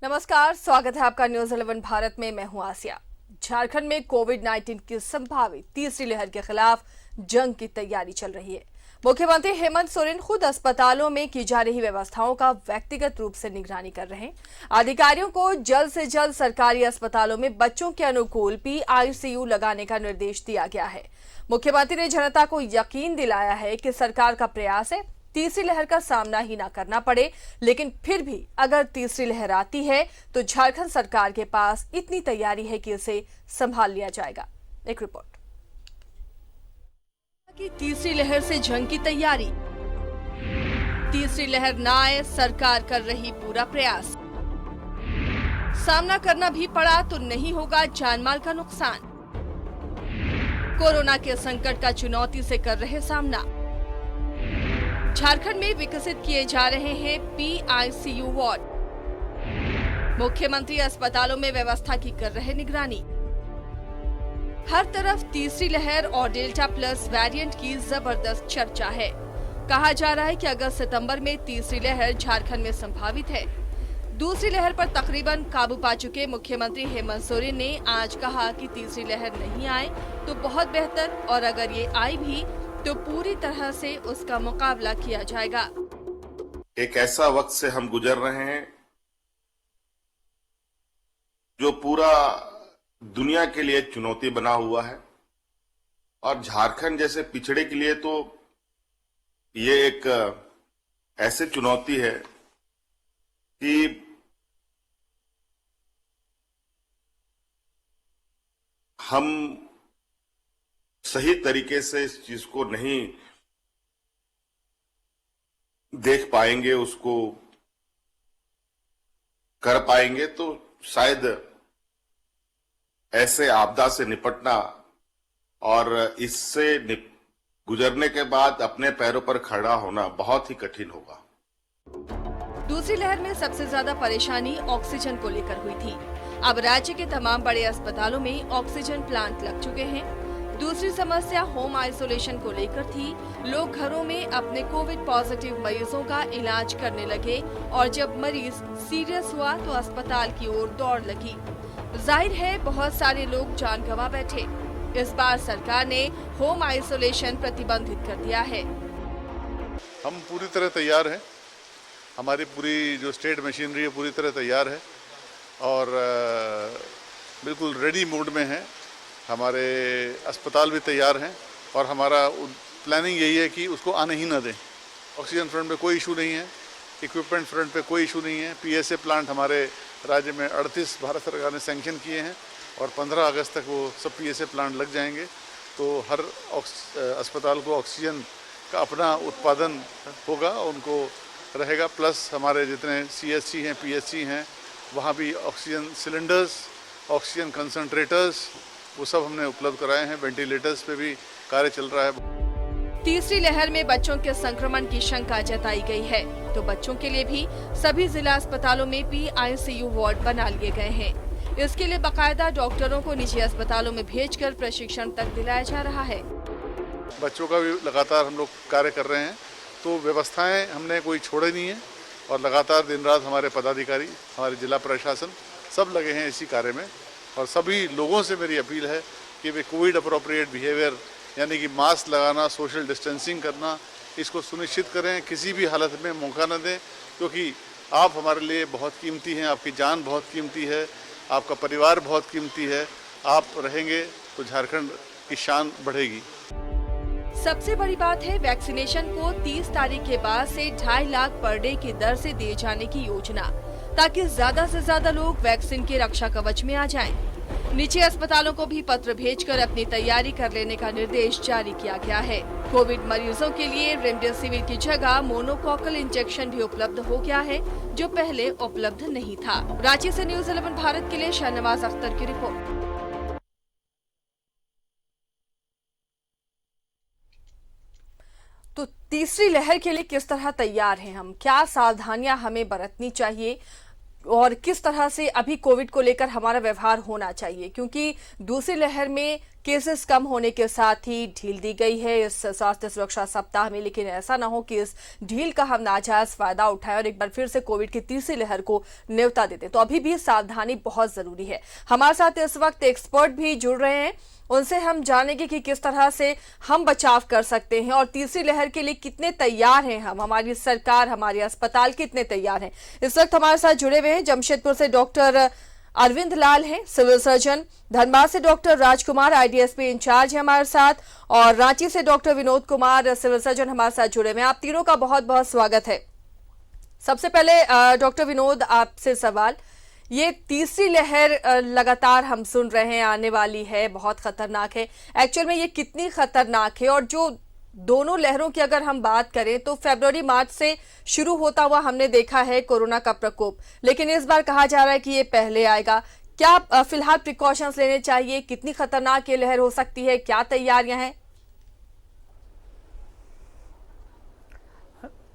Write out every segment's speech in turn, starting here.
नमस्कार, स्वागत है आपका न्यूज 11 भारत में। मैं हूं आसिया। झारखंड में कोविड-19 की संभावित तीसरी लहर के खिलाफ जंग की तैयारी चल रही है। मुख्यमंत्री हेमंत सोरेन खुद अस्पतालों में की जा रही व्यवस्थाओं का व्यक्तिगत रूप से निगरानी कर रहे हैं। अधिकारियों को जल्द से जल्द सरकारी अस्पतालों में बच्चों के अनुकूल PICU लगाने का निर्देश दिया गया है। मुख्यमंत्री ने जनता को यकीन दिलाया है कि सरकार का प्रयास है तीसरी लहर का सामना ही ना करना पड़े, लेकिन फिर भी अगर तीसरी लहर आती है तो झारखंड सरकार के पास इतनी तैयारी है कि इसे संभाल लिया जाएगा। एक रिपोर्ट। कि तीसरी लहर से जंग की तैयारी। तीसरी लहर ना आए, सरकार कर रही पूरा प्रयास। सामना करना भी पड़ा तो नहीं होगा जानमाल का नुकसान। कोरोना के संकट का चुनौती से कर रहे सामना। झारखंड में विकसित किए जा रहे हैं PICU वार्ड। मुख्यमंत्री अस्पतालों में व्यवस्था की कर रहे निगरानी। हर तरफ तीसरी लहर और डेल्टा प्लस वेरिएंट की जबरदस्त चर्चा है। कहा जा रहा है कि अगस्त सितंबर में तीसरी लहर झारखंड में संभावित है। दूसरी लहर पर तकरीबन काबू पा चुके मुख्यमंत्री हेमंत सोरेन ने आज कहा कि तीसरी लहर नहीं आए तो बहुत बेहतर, और अगर ये आई भी तो पूरी तरह से उसका मुकाबला किया जाएगा। एक ऐसा वक्त से हम गुजर रहे हैं जो पूरा दुनिया के लिए चुनौती बना हुआ है, और झारखंड जैसे पिछड़े के लिए तो ये एक ऐसी चुनौती है कि हम सही तरीके से इस चीज को नहीं देख पाएंगे, उसको कर पाएंगे तो शायद ऐसे आपदा से निपटना और इससे गुजरने के बाद अपने पैरों पर खड़ा होना बहुत ही कठिन होगा। दूसरी लहर में सबसे ज्यादा परेशानी ऑक्सीजन को लेकर हुई थी। अब राज्य के तमाम बड़े अस्पतालों में ऑक्सीजन प्लांट लग चुके हैं। दूसरी समस्या होम आइसोलेशन को लेकर थी। लोग घरों में अपने कोविड पॉजिटिव मरीजों का इलाज करने लगे, और जब मरीज सीरियस हुआ तो अस्पताल की ओर दौड़ लगी। जाहिर है बहुत सारे लोग जान गंवा बैठे। इस बार सरकार ने होम आइसोलेशन प्रतिबंधित कर दिया है। हम पूरी तरह तैयार हैं। हमारी पूरी जो स्टेट मशीनरी है पूरी तरह तैयार है और बिल्कुल रेडी मोड में है। हमारे अस्पताल भी तैयार हैं और हमारा प्लानिंग यही है कि उसको आने ही ना दें। ऑक्सीजन फ्रंट पे कोई इशू नहीं है, इक्विपमेंट फ्रंट पे कोई इशू नहीं है। PSA प्लांट हमारे राज्य में 38 भारत सरकार ने सैंक्शन किए हैं और 15 अगस्त तक वो सब PSA प्लांट लग जाएंगे। तो हर अस्पताल को ऑक्सीजन का अपना उत्पादन होगा, उनको रहेगा। प्लस हमारे जितने CHC हैं, PHC हैं, वहाँ भी ऑक्सीजन सिलेंडर्स, ऑक्सीजन कंसंट्रेटर्स वो सब हमने उपलब्ध कराए हैं। वेंटिलेटर्स पे भी कार्य चल रहा है। तीसरी लहर में बच्चों के संक्रमण की शंका जताई गई है, तो बच्चों के लिए भी सभी जिला अस्पतालों में PICU वार्ड बना लिए गए हैं। इसके लिए बाकायदा डॉक्टरों को निजी अस्पतालों में भेजकर प्रशिक्षण तक दिलाया जा रहा है। बच्चों का भी लगातार हम लोग कार्य कर रहे हैं, तो व्यवस्थाएं हमने कोई छोड़े नहीं है और लगातार दिन रात हमारे पदाधिकारी, हमारे जिला प्रशासन सब लगे हैं इसी कार्य में। और सभी लोगों से मेरी अपील है कि वे कोविड अप्रोप्रिएट बिहेवियर यानी कि मास्क लगाना, सोशल डिस्टेंसिंग करना, इसको सुनिश्चित करें। किसी भी हालत में मौका न दें, क्योंकि आप हमारे लिए बहुत कीमती हैं, आपकी जान बहुत कीमती है, आपका परिवार बहुत कीमती है। आप रहेंगे तो झारखंड की शान बढ़ेगी। सबसे बड़ी बात है वैक्सीनेशन को 30 तारीख के बाद से 2.5 लाख पर डे की दर से दिए जाने की योजना, ताकि ज्यादा से ज्यादा लोग वैक्सीन के रक्षा कवच में आ जाएं। निजी अस्पतालों को भी पत्र भेजकर अपनी तैयारी कर लेने का निर्देश जारी किया गया है। कोविड मरीजों के लिए रेमडेसिविर की जगह मोनोकोकल इंजेक्शन भी उपलब्ध हो गया है, जो पहले उपलब्ध नहीं था। रांची से न्यूज 11 भारत के लिए शाहनवाज अख्तर की रिपोर्ट। तो तीसरी लहर के लिए किस तरह तैयार हैं हम, क्या सावधानियां हमें बरतनी चाहिए और किस तरह से अभी कोविड को लेकर हमारा व्यवहार होना चाहिए, क्योंकि दूसरी लहर में केसेस कम होने के साथ ही ढील दी गई है इस स्वास्थ्य सुरक्षा सप्ताह में, लेकिन ऐसा ना हो कि इस ढील का हम नाजायज फायदा उठाएं और एक बार फिर से कोविड की तीसरी लहर को न्योता देते। तो अभी भी सावधानी बहुत जरूरी है। हमारे साथ इस वक्त एक्सपर्ट भी जुड़ रहे हैं, उनसे हम जानेंगे कि किस तरह से हम बचाव कर सकते हैं और तीसरी लहर के लिए कितने तैयार हैं हम, हमारी सरकार, हमारे अस्पताल कितने तैयार हैं। इस वक्त हमारे साथ जुड़े हुए हैं जमशेदपुर से डॉक्टर अरविंद लाल हैं, सिविल सर्जन, धनबाद से डॉक्टर राजकुमार आईडीएसपी इंचार्ज है हमारे साथ, और रांची से doctor Vinod Kumar civil surgeon हमारे साथ जुड़े हुए हैं। आप तीनों का बहुत बहुत स्वागत है। सबसे पहले डॉक्टर विनोद, आपसे सवाल, ये तीसरी लहर लगातार हम सुन रहे हैं आने वाली है, बहुत खतरनाक है। एक्चुअल में ये कितनी खतरनाक है? और जो दोनों लहरों की अगर हम बात करें तो फरवरी मार्च से शुरू होता हुआ हमने देखा है कोरोना का प्रकोप, लेकिन इस बार कहा जा रहा है कि ये पहले आएगा। क्या फिलहाल प्रिकॉशंस लेने चाहिए? कितनी खतरनाक ये लहर हो सकती है? क्या तैयारियां हैं?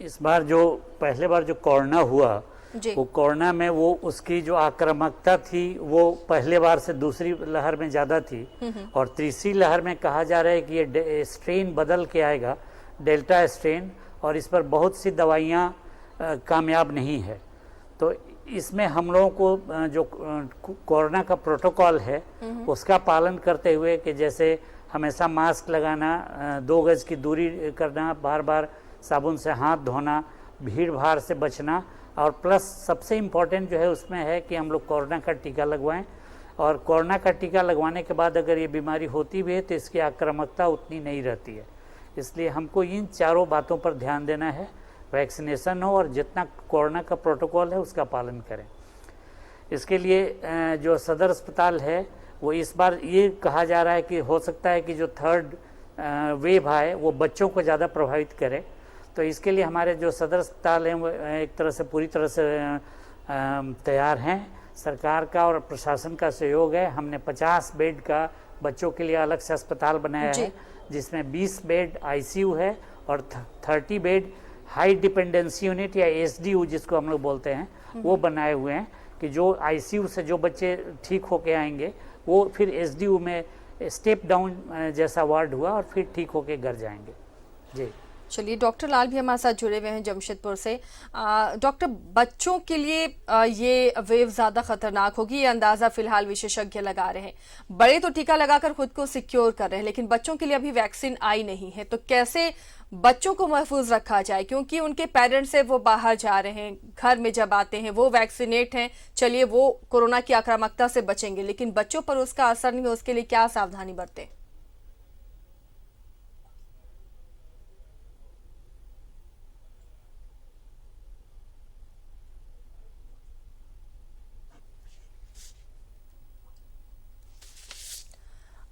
इस बार जो पहले बार जो कोरोना हुआ, वो कोरोना में वो उसकी जो आक्रामकता थी वो पहले बार से दूसरी लहर में ज़्यादा थी, और तीसरी लहर में कहा जा रहा है कि ये स्ट्रेन बदल के आएगा, डेल्टा स्ट्रेन, और इस पर बहुत सी दवाइयाँ कामयाब नहीं है। तो इसमें हम लोगों को जो कोरोना का प्रोटोकॉल है उसका पालन करते हुए, कि जैसे हमेशा मास्क लगाना, 2 गज की दूरी करना, बार बार साबुन से हाथ धोना, भीड़ भाड़ से बचना, और प्लस सबसे इम्पॉर्टेंट जो है उसमें है कि हम लोग कोरोना का टीका लगवाएं। और कोरोना का टीका लगवाने के बाद अगर ये बीमारी होती भी है तो इसकी आक्रामकता उतनी नहीं रहती है। इसलिए हमको इन चारों बातों पर ध्यान देना है, वैक्सीनेशन हो और जितना कोरोना का प्रोटोकॉल है उसका पालन करें। इसके लिए जो सदर अस्पताल है वो इस बार ये कहा जा रहा है कि हो सकता है कि जो थर्ड वेव आए वो बच्चों को ज़्यादा प्रभावित करे। तो इसके लिए हमारे जो सदर अस्पताल हैं वो एक तरह से पूरी तरह से तैयार हैं। सरकार का और प्रशासन का सहयोग है। हमने 50 बेड का बच्चों के लिए अलग से अस्पताल बनाया है, जिसमें 20 बेड आईसीयू है और 30 बेड हाई डिपेंडेंसी यूनिट या एसडीयू जिसको हम लोग बोलते हैं, वो बनाए हुए हैं कि जो आईसीयू से जो बच्चे ठीक होके आएंगे वो फिर एसडीयू में स्टेप डाउन जैसा वार्ड हुआ और फिर ठीक होके घर जाएंगे। जी चलिए, डॉक्टर लाल भी हमारे साथ जुड़े हुए हैं जमशेदपुर से। डॉक्टर, बच्चों के लिए ये वेव ज़्यादा खतरनाक होगी, ये अंदाज़ा फिलहाल विशेषज्ञ लगा रहे हैं। बड़े तो टीका लगाकर खुद को सिक्योर कर रहे हैं, लेकिन बच्चों के लिए अभी वैक्सीन आई नहीं है। तो कैसे बच्चों को महफूज रखा जाए? क्योंकि उनके पेरेंट्स से वो बाहर जा रहे हैं, घर में जब आते हैं वो वैक्सीनेट हैं, चलिए वो कोरोना की आक्रामकता से बचेंगे, लेकिन बच्चों पर उसका असर नहीं हो, उसके लिए क्या सावधानी बरतें?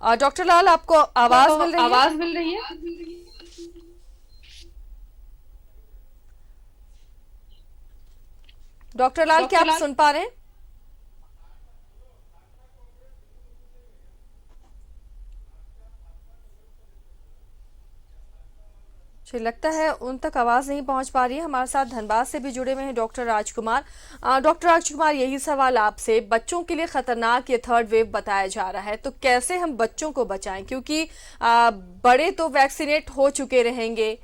डॉक्टर लाल, आपको आवाज मिल रही है? डॉक्टर लाल, क्या आप सुन पा रहे हैं? मुझे लगता है उन तक आवाज़ नहीं पहुंच पा रही है। हमारे साथ धनबाद से भी जुड़े हुए हैं डॉक्टर राजकुमार। डॉक्टर राजकुमार, यही सवाल आपसे, बच्चों के लिए खतरनाक ये थर्ड वेव बताया जा रहा है, तो कैसे हम बच्चों को बचाएं? क्योंकि बड़े तो वैक्सीनेट हो चुके रहेंगे,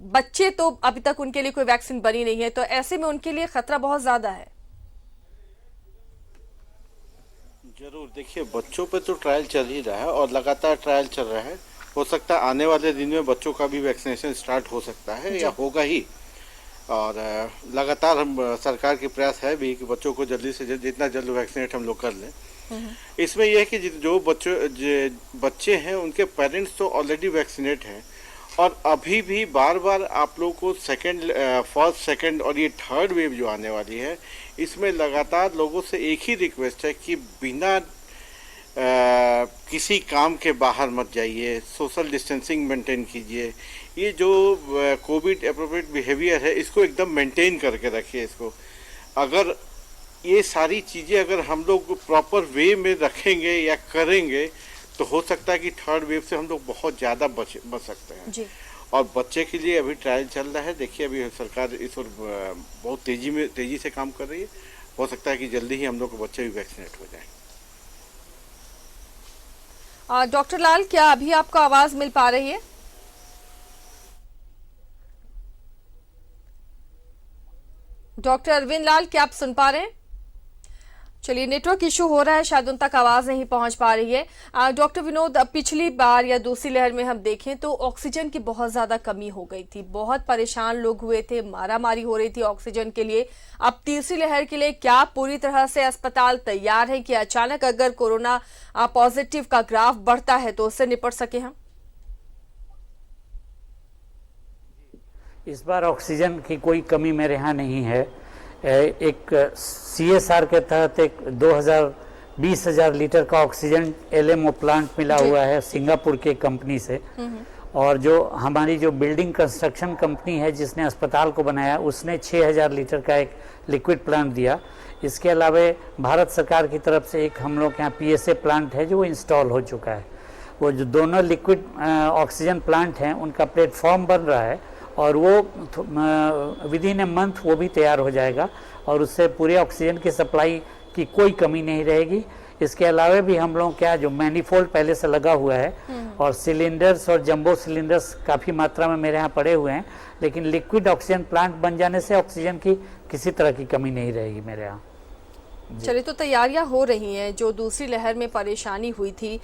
बच्चे तो अभी तक उनके लिए कोई वैक्सीन बनी नहीं है, तो ऐसे में उनके लिए खतरा बहुत ज्यादा है। जरूर, देखिए बच्चों पे तो ट्रायल चल ही रहा है और लगातार ट्रायल चल रहा है। हो सकता है आने वाले दिन में बच्चों का भी वैक्सीनेशन स्टार्ट हो सकता है या होगा ही, और लगातार हम सरकार के प्रयास है भी कि बच्चों को जल्दी से जल्दी जितना जल्द वैक्सीनेट हम लोग कर लें। इसमें यह है कि जो बच्चे हैं उनके पेरेंट्स तो ऑलरेडी वैक्सीनेट हैं, और अभी भी बार बार आप लोग को फर्स्ट सेकंड और ये थर्ड वेव जो आने वाली है, इसमें लगातार लोगों से एक ही रिक्वेस्ट है कि बिना किसी काम के बाहर मत जाइए, सोशल डिस्टेंसिंग मेंटेन कीजिए। ये जो कोविड एप्रोप्रिएट बिहेवियर है इसको एकदम मेंटेन करके रखिए। इसको अगर ये सारी चीज़ें अगर हम लोग प्रॉपर वे में रखेंगे या करेंगे तो हो सकता है कि थर्ड वेव से हम लोग बहुत ज़्यादा बच सकते हैं जी। और बच्चे के लिए अभी ट्रायल चल रहा है। देखिए अभी सरकार इस और बहुत तेज़ी से काम कर रही है। हो सकता है कि जल्दी ही हम लोग के बच्चे भी वैक्सीनेट हो जाएं। डॉक्टर लाल, क्या अभी आपको आवाज मिल पा रही है? डॉक्टर अरविंद लाल, क्या आप सुन पा रहे हैं? चलिए, नेटवर्क इशू हो रहा है, शायद उन तक आवाज नहीं पहुंच पा रही है। डॉक्टर विनोद, पिछली बार या दूसरी लहर में हम देखें तो ऑक्सीजन की बहुत ज्यादा कमी हो गई थी, बहुत परेशान लोग हुए थे, मारामारी हो रही थी ऑक्सीजन के लिए। अब तीसरी लहर के लिए क्या पूरी तरह से अस्पताल तैयार है कि अचानक अगर कोरोना पॉजिटिव का ग्राफ बढ़ता है तो उससे निपट सके हम? इस बार ऑक्सीजन की कोई कमी मेरे यहाँ नहीं है। एक CSR के तहत एक 20,000 लीटर का ऑक्सीजन LMO प्लांट मिला हुआ है सिंगापुर के कंपनी से। और जो हमारी जो बिल्डिंग कंस्ट्रक्शन कंपनी है जिसने अस्पताल को बनाया, उसने 6,000 लीटर का एक लिक्विड प्लांट दिया। इसके अलावा भारत सरकार की तरफ से एक हम लोग के यहाँ PSA प्लांट है जो वो इंस्टॉल हो चुका है। वो जो दोनों लिक्विड ऑक्सीजन प्लांट हैं उनका प्लेटफॉर्म बन रहा है और वो विद इन ए मंथ वो भी तैयार हो जाएगा और उससे पूरे ऑक्सीजन की सप्लाई की कोई कमी नहीं रहेगी। इसके अलावा भी हम लोग क्या जो मैनीफोल्ड पहले से लगा हुआ है और सिलेंडर्स और जंबो सिलेंडर्स काफ़ी मात्रा में मेरे यहाँ पड़े हुए हैं, लेकिन लिक्विड ऑक्सीजन प्लांट बन जाने से ऑक्सीजन की किसी तरह की कमी नहीं रहेगी मेरे यहाँ। चलिए, तो तैयारियां हो रही हैं। जो दूसरी लहर में परेशानी हुई थी,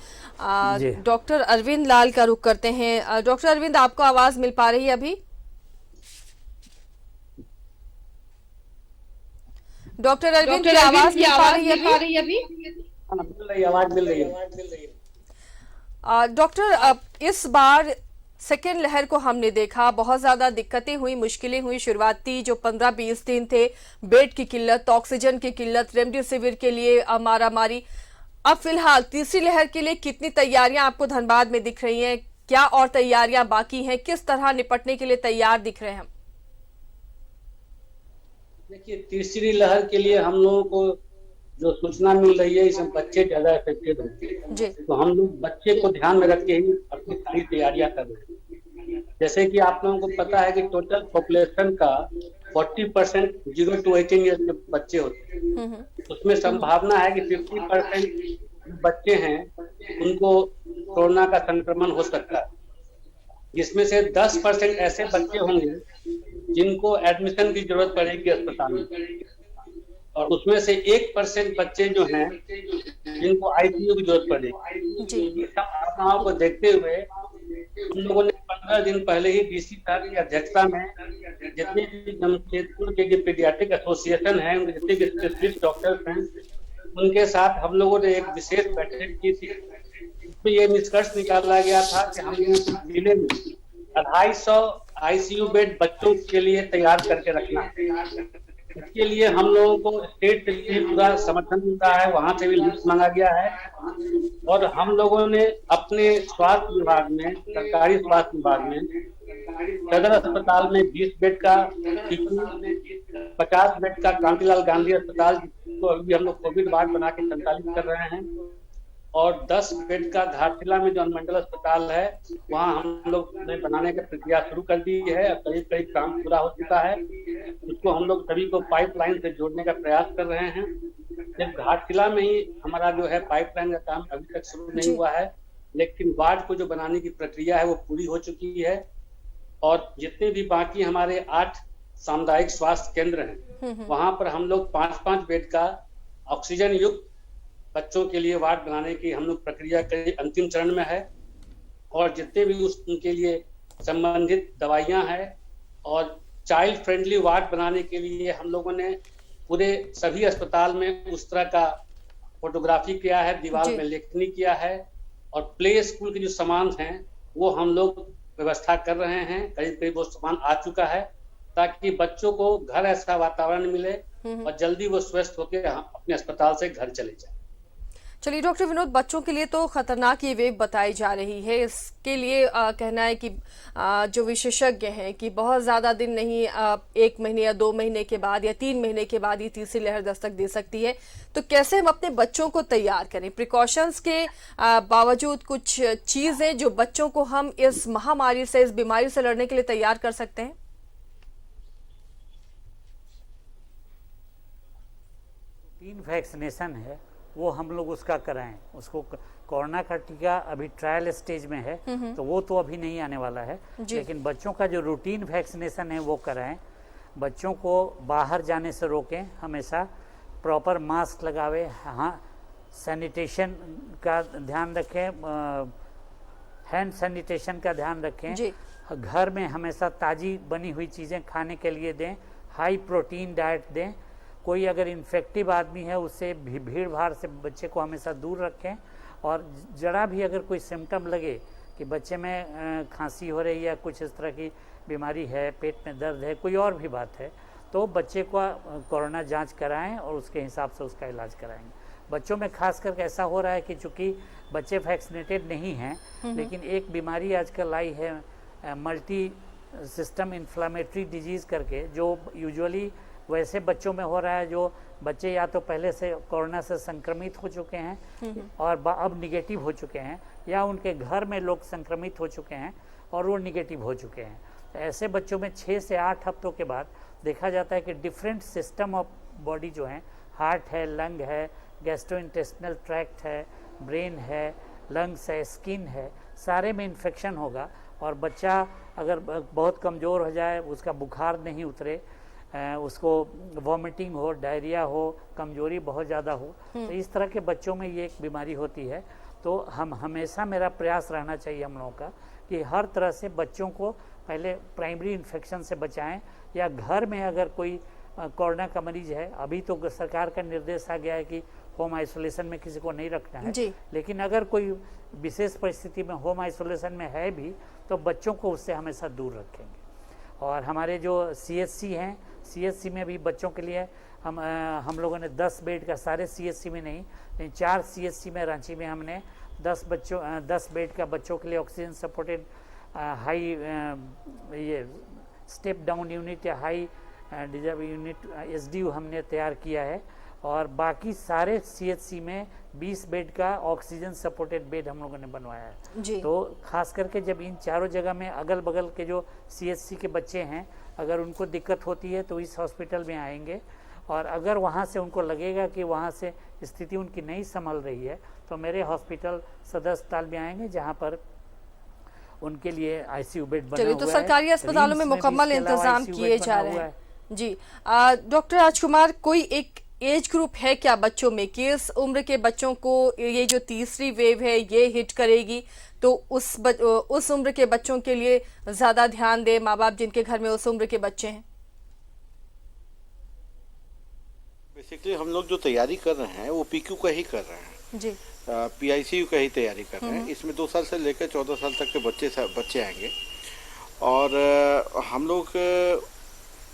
डॉक्टर अरविंद लाल का रुख करते हैं। डॉक्टर अरविंद, आपको आवाज मिल पा रही है अभी? डॉक्टर अरविंद, क्या आवाज मिल पा रही है अभी? आवाज मिल रही है। डॉक्टर, इस बार सेकेंड लहर को हमने देखा, बहुत ज्यादा दिक्कतें हुई, मुश्किलें हुई। शुरुआती जो 15-20 दिन थे, बेड की किल्लत, ऑक्सीजन की किल्लत, रेमडेसिविर के लिए मारामारी। अब फिलहाल तीसरी लहर के लिए कितनी तैयारियां आपको धनबाद में दिख रही हैं? क्या और तैयारियां बाकी हैं? किस तरह निपटने के लिए तैयार दिख रहे हैं हम? देखिए, तीसरी लहर के लिए हम लोगों को जो सूचना मिल रही है, इसमें बच्चे ज्यादा इफेक्टेड होते हैं, तो हम लोग बच्चे को ध्यान में रख के ही अपनी सारी तैयारियां कर रहे हैं। जैसे कि आप लोगों को पता है कि टोटल पॉपुलेशन का 40% 0 to 18 ईयर्स के बच्चे होते हैं। उसमें संभावना है कि 50% बच्चे हैं उनको कोरोना का संक्रमण हो सकता है, जिसमें से 10% ऐसे बच्चे होंगे जिनको एडमिशन की जरूरत पड़ेगी अस्पताल में, और उसमें से 1% बच्चे जो हैं जिनको ICU की जरूरत पड़ेगी। सब घटनाओं को देखते हुए हम लोगों ने 15 दिन पहले ही DC साहब की अध्यक्षता में जितने भी जमशेदपुर के जो पीडियाट्रिक एसोसिएशन है, जितने भी स्पेशलिस्ट डॉक्टर्स हैं, उनके साथ हम लोगों ने एक विशेष बैठक की थी। इसमें ये निष्कर्ष निकाला गया था कि हम जिले में 250 ICU बेड बच्चों के लिए तैयार करके रखना है। इसके लिए हम लोगों को स्टेट से भी पूरा समर्थन मिल रहा है, वहां से भी लिस्ट मांगा गया है। और हम लोगों ने अपने स्वास्थ्य विभाग में, सरकारी स्वास्थ्य विभाग में, सदर अस्पताल में 20 बेड का, 50 बेड का कांटीलाल गांधी अस्पताल को अभी हम लोग कोविड वार्ड बना के संचालित कर रहे हैं, और 10 बेड का घाटशिला में जो अनुमंडल अस्पताल है वहाँ हम लोग ने बनाने की प्रक्रिया शुरू कर दी है। करीब काम पूरा हो चुका है। उसको हम लोग सभी को पाइपलाइन से जोड़ने का प्रयास कर रहे हैं। सिर्फ घाटशिला में ही हमारा जो है पाइपलाइन का काम अभी तक शुरू नहीं हुआ है, लेकिन वार्ड को जो बनाने की प्रक्रिया है वो पूरी हो चुकी है। और जितने भी बाकी हमारे 8 सामुदायिक स्वास्थ्य केंद्र हैं, वहाँ पर हम लोग 5-5 बेड का ऑक्सीजन युक्त बच्चों के लिए वार्ड बनाने की हम लोग प्रक्रिया के अंतिम चरण में है। और जितने भी उनके लिए संबंधित दवाइयां हैं और चाइल्ड फ्रेंडली वार्ड बनाने के लिए हम लोगों ने पूरे सभी अस्पताल में उस तरह का फोटोग्राफी किया है, दीवार में लेखनी किया है, और प्ले स्कूल के जो सामान हैं वो हम लोग व्यवस्था कर रहे हैं। करीब वो सामान आ चुका है, ताकि बच्चों को घर ऐसा वातावरण मिले और जल्दी वो स्वस्थ होकर अपने अस्पताल से घर चले जाए। चलिए डॉक्टर विनोद, बच्चों के लिए तो खतरनाक ये वेव बताई जा रही है। इसके लिए कहना है कि जो विशेषज्ञ हैं कि बहुत ज़्यादा दिन नहीं, 1 महीने या 2 महीने के बाद या 3 महीने के बाद ये तीसरी लहर दस्तक दे सकती है। तो कैसे हम अपने बच्चों को तैयार करें? प्रिकॉशंस के बावजूद कुछ चीज़ें जो बच्चों को हम इस महामारी से, इस बीमारी से लड़ने के लिए तैयार कर सकते हैं? 3 वैक्सीनेशन है, वो हम लोग उसका कराएं। उसको कोरोना का टीका अभी ट्रायल स्टेज में है, तो वो तो अभी नहीं आने वाला है, लेकिन बच्चों का जो रूटीन वैक्सीनेशन है वो कराएं। बच्चों को बाहर जाने से रोकें, हमेशा प्रॉपर मास्क लगावे, हाँ सैनिटेशन का ध्यान रखें, हैंड सैनिटेशन का ध्यान रखें। घर में हमेशा ताज़ी बनी हुई चीज़ें खाने के लिए दें, हाई प्रोटीन डाइट दें। कोई अगर इन्फेक्टिव आदमी है उससे भीड़ भाड़ से बच्चे को हमेशा दूर रखें। और जरा भी अगर कोई सिम्टम लगे कि बच्चे में खांसी हो रही है, कुछ इस तरह की बीमारी है, पेट में दर्द है, कोई और भी बात है, तो बच्चे को कोरोना जांच कराएं और उसके हिसाब से उसका इलाज कराएंगे। बच्चों में खास करके ऐसा हो रहा है कि चूँकि बच्चे वैक्सीनेटेड नहीं हैं, लेकिन एक बीमारी आजकल आई है मल्टी सिस्टम इन्फ्लामेटरी डिजीज़ करके, जो यूजुअली वैसे बच्चों में हो रहा है जो बच्चे या तो पहले से कोरोना से संक्रमित हो चुके हैं और अब निगेटिव हो चुके हैं, या उनके घर में लोग संक्रमित हो चुके हैं और वो निगेटिव हो चुके हैं। तो ऐसे बच्चों में 6 से 8 हफ्तों के बाद देखा जाता है कि डिफरेंट सिस्टम ऑफ बॉडी जो हैं, हार्ट है, लंग है, गैस्ट्रोइंटेस्टिनल ट्रैक्ट है, ब्रेन है, लंग्स है, स्किन है, सारे में इन्फेक्शन होगा। और बच्चा अगर बहुत कमज़ोर हो जाए, उसका बुखार नहीं उतरे, उसको वॉमिटिंग हो, डायरिया हो, कमजोरी बहुत ज़्यादा हो, तो इस तरह के बच्चों में ये एक बीमारी होती है। तो हम हमेशा, मेरा प्रयास रहना चाहिए हम लोगों का कि हर तरह से बच्चों को पहले प्राइमरी इन्फेक्शन से बचाएं, या घर में अगर कोई कोरोना का मरीज है, अभी तो सरकार का निर्देश आ गया है कि होम आइसोलेशन में किसी को नहीं रखना है, लेकिन अगर कोई विशेष परिस्थिति में होम आइसोलेशन में है भी, तो बच्चों को उससे हमेशा दूर रखेंगे। और हमारे जो CHC हैं, CHC में भी बच्चों के लिए हम लोगों ने 10 बेड का, सारे CHC में नहीं, लेकिन 4 CHC में रांची में हमने 10 बेड का बच्चों के लिए ऑक्सीजन सपोर्टेड हाई ये स्टेप डाउन यूनिट या हाई डिजर्व यूनिट SDU हमने तैयार किया है। और बाकी सारे CHC में 20 बेड का ऑक्सीजन सपोर्टेड बेड हम लोगों ने बनवाया है। तो खास करके जब इन चारों जगह में अगल बगल के जो CHC के बच्चे हैं, अगर उनको दिक्कत होती है तो इस हॉस्पिटल में आएंगे, और अगर वहाँ से उनको लगेगा कि वहाँ से स्थिति उनकी नहीं संभल रही है, तो मेरे हॉस्पिटल सदर अस्पताल में आएंगे, जहाँ पर उनके लिए ICU बेड बना हुआ है। तो सरकारी अस्पतालों में मुकम्मल इंतजाम किए जा रहे हैं। जी डॉक्टर राजकुमार, कोई एक एज ग्रुप है क्या बच्चों में, किस उम्र के बच्चों को ये जो तीसरी वेव है ये हिट करेगी, तो उस उम्र के बच्चों के लिए ज्यादा ध्यान दे माँ बाप जिनके घर में उस उम्र के बच्चे हैं? बेसिकली हम लोग जो तैयारी कर रहे हैं वो PQ का ही कर रहे हैं जी, PICU का ही तैयारी कर रहे हैं। इसमें 2 साल से लेकर 14 साल तक के बच्चे आएंगे, और हम लोग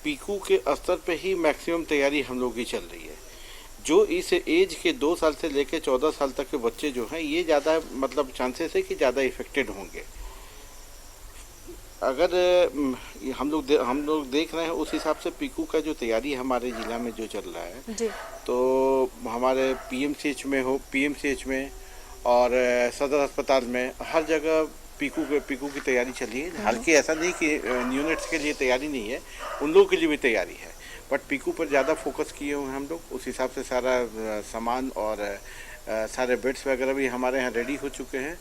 PQ के स्तर पे ही मैक्सिमम तैयारी हम लोग की चल रही है। जो इस एज के 2 साल से लेकर 14 साल तक के बच्चे जो हैं, ये ज़्यादा मतलब चांसेस है कि ज़्यादा इफेक्टेड होंगे। अगर हम लोग देख रहे हैं उस हिसाब से PQ का जो तैयारी हमारे ज़िला में जो चल रहा है जी, तो हमारे PMCH में और सदर अस्पताल में हर जगह PQ की तैयारी चली है। हालांकि ऐसा नहीं कि न्यूनेट्स के लिए तैयारी नहीं है, उन लोगों के लिए भी तैयारी है, बट PQ पर ज़्यादा फोकस किए हुए हैं हम लोग। उस हिसाब से सारा सामान और सारे बेड्स वगैरह भी हमारे यहाँ रेडी हो चुके हैं।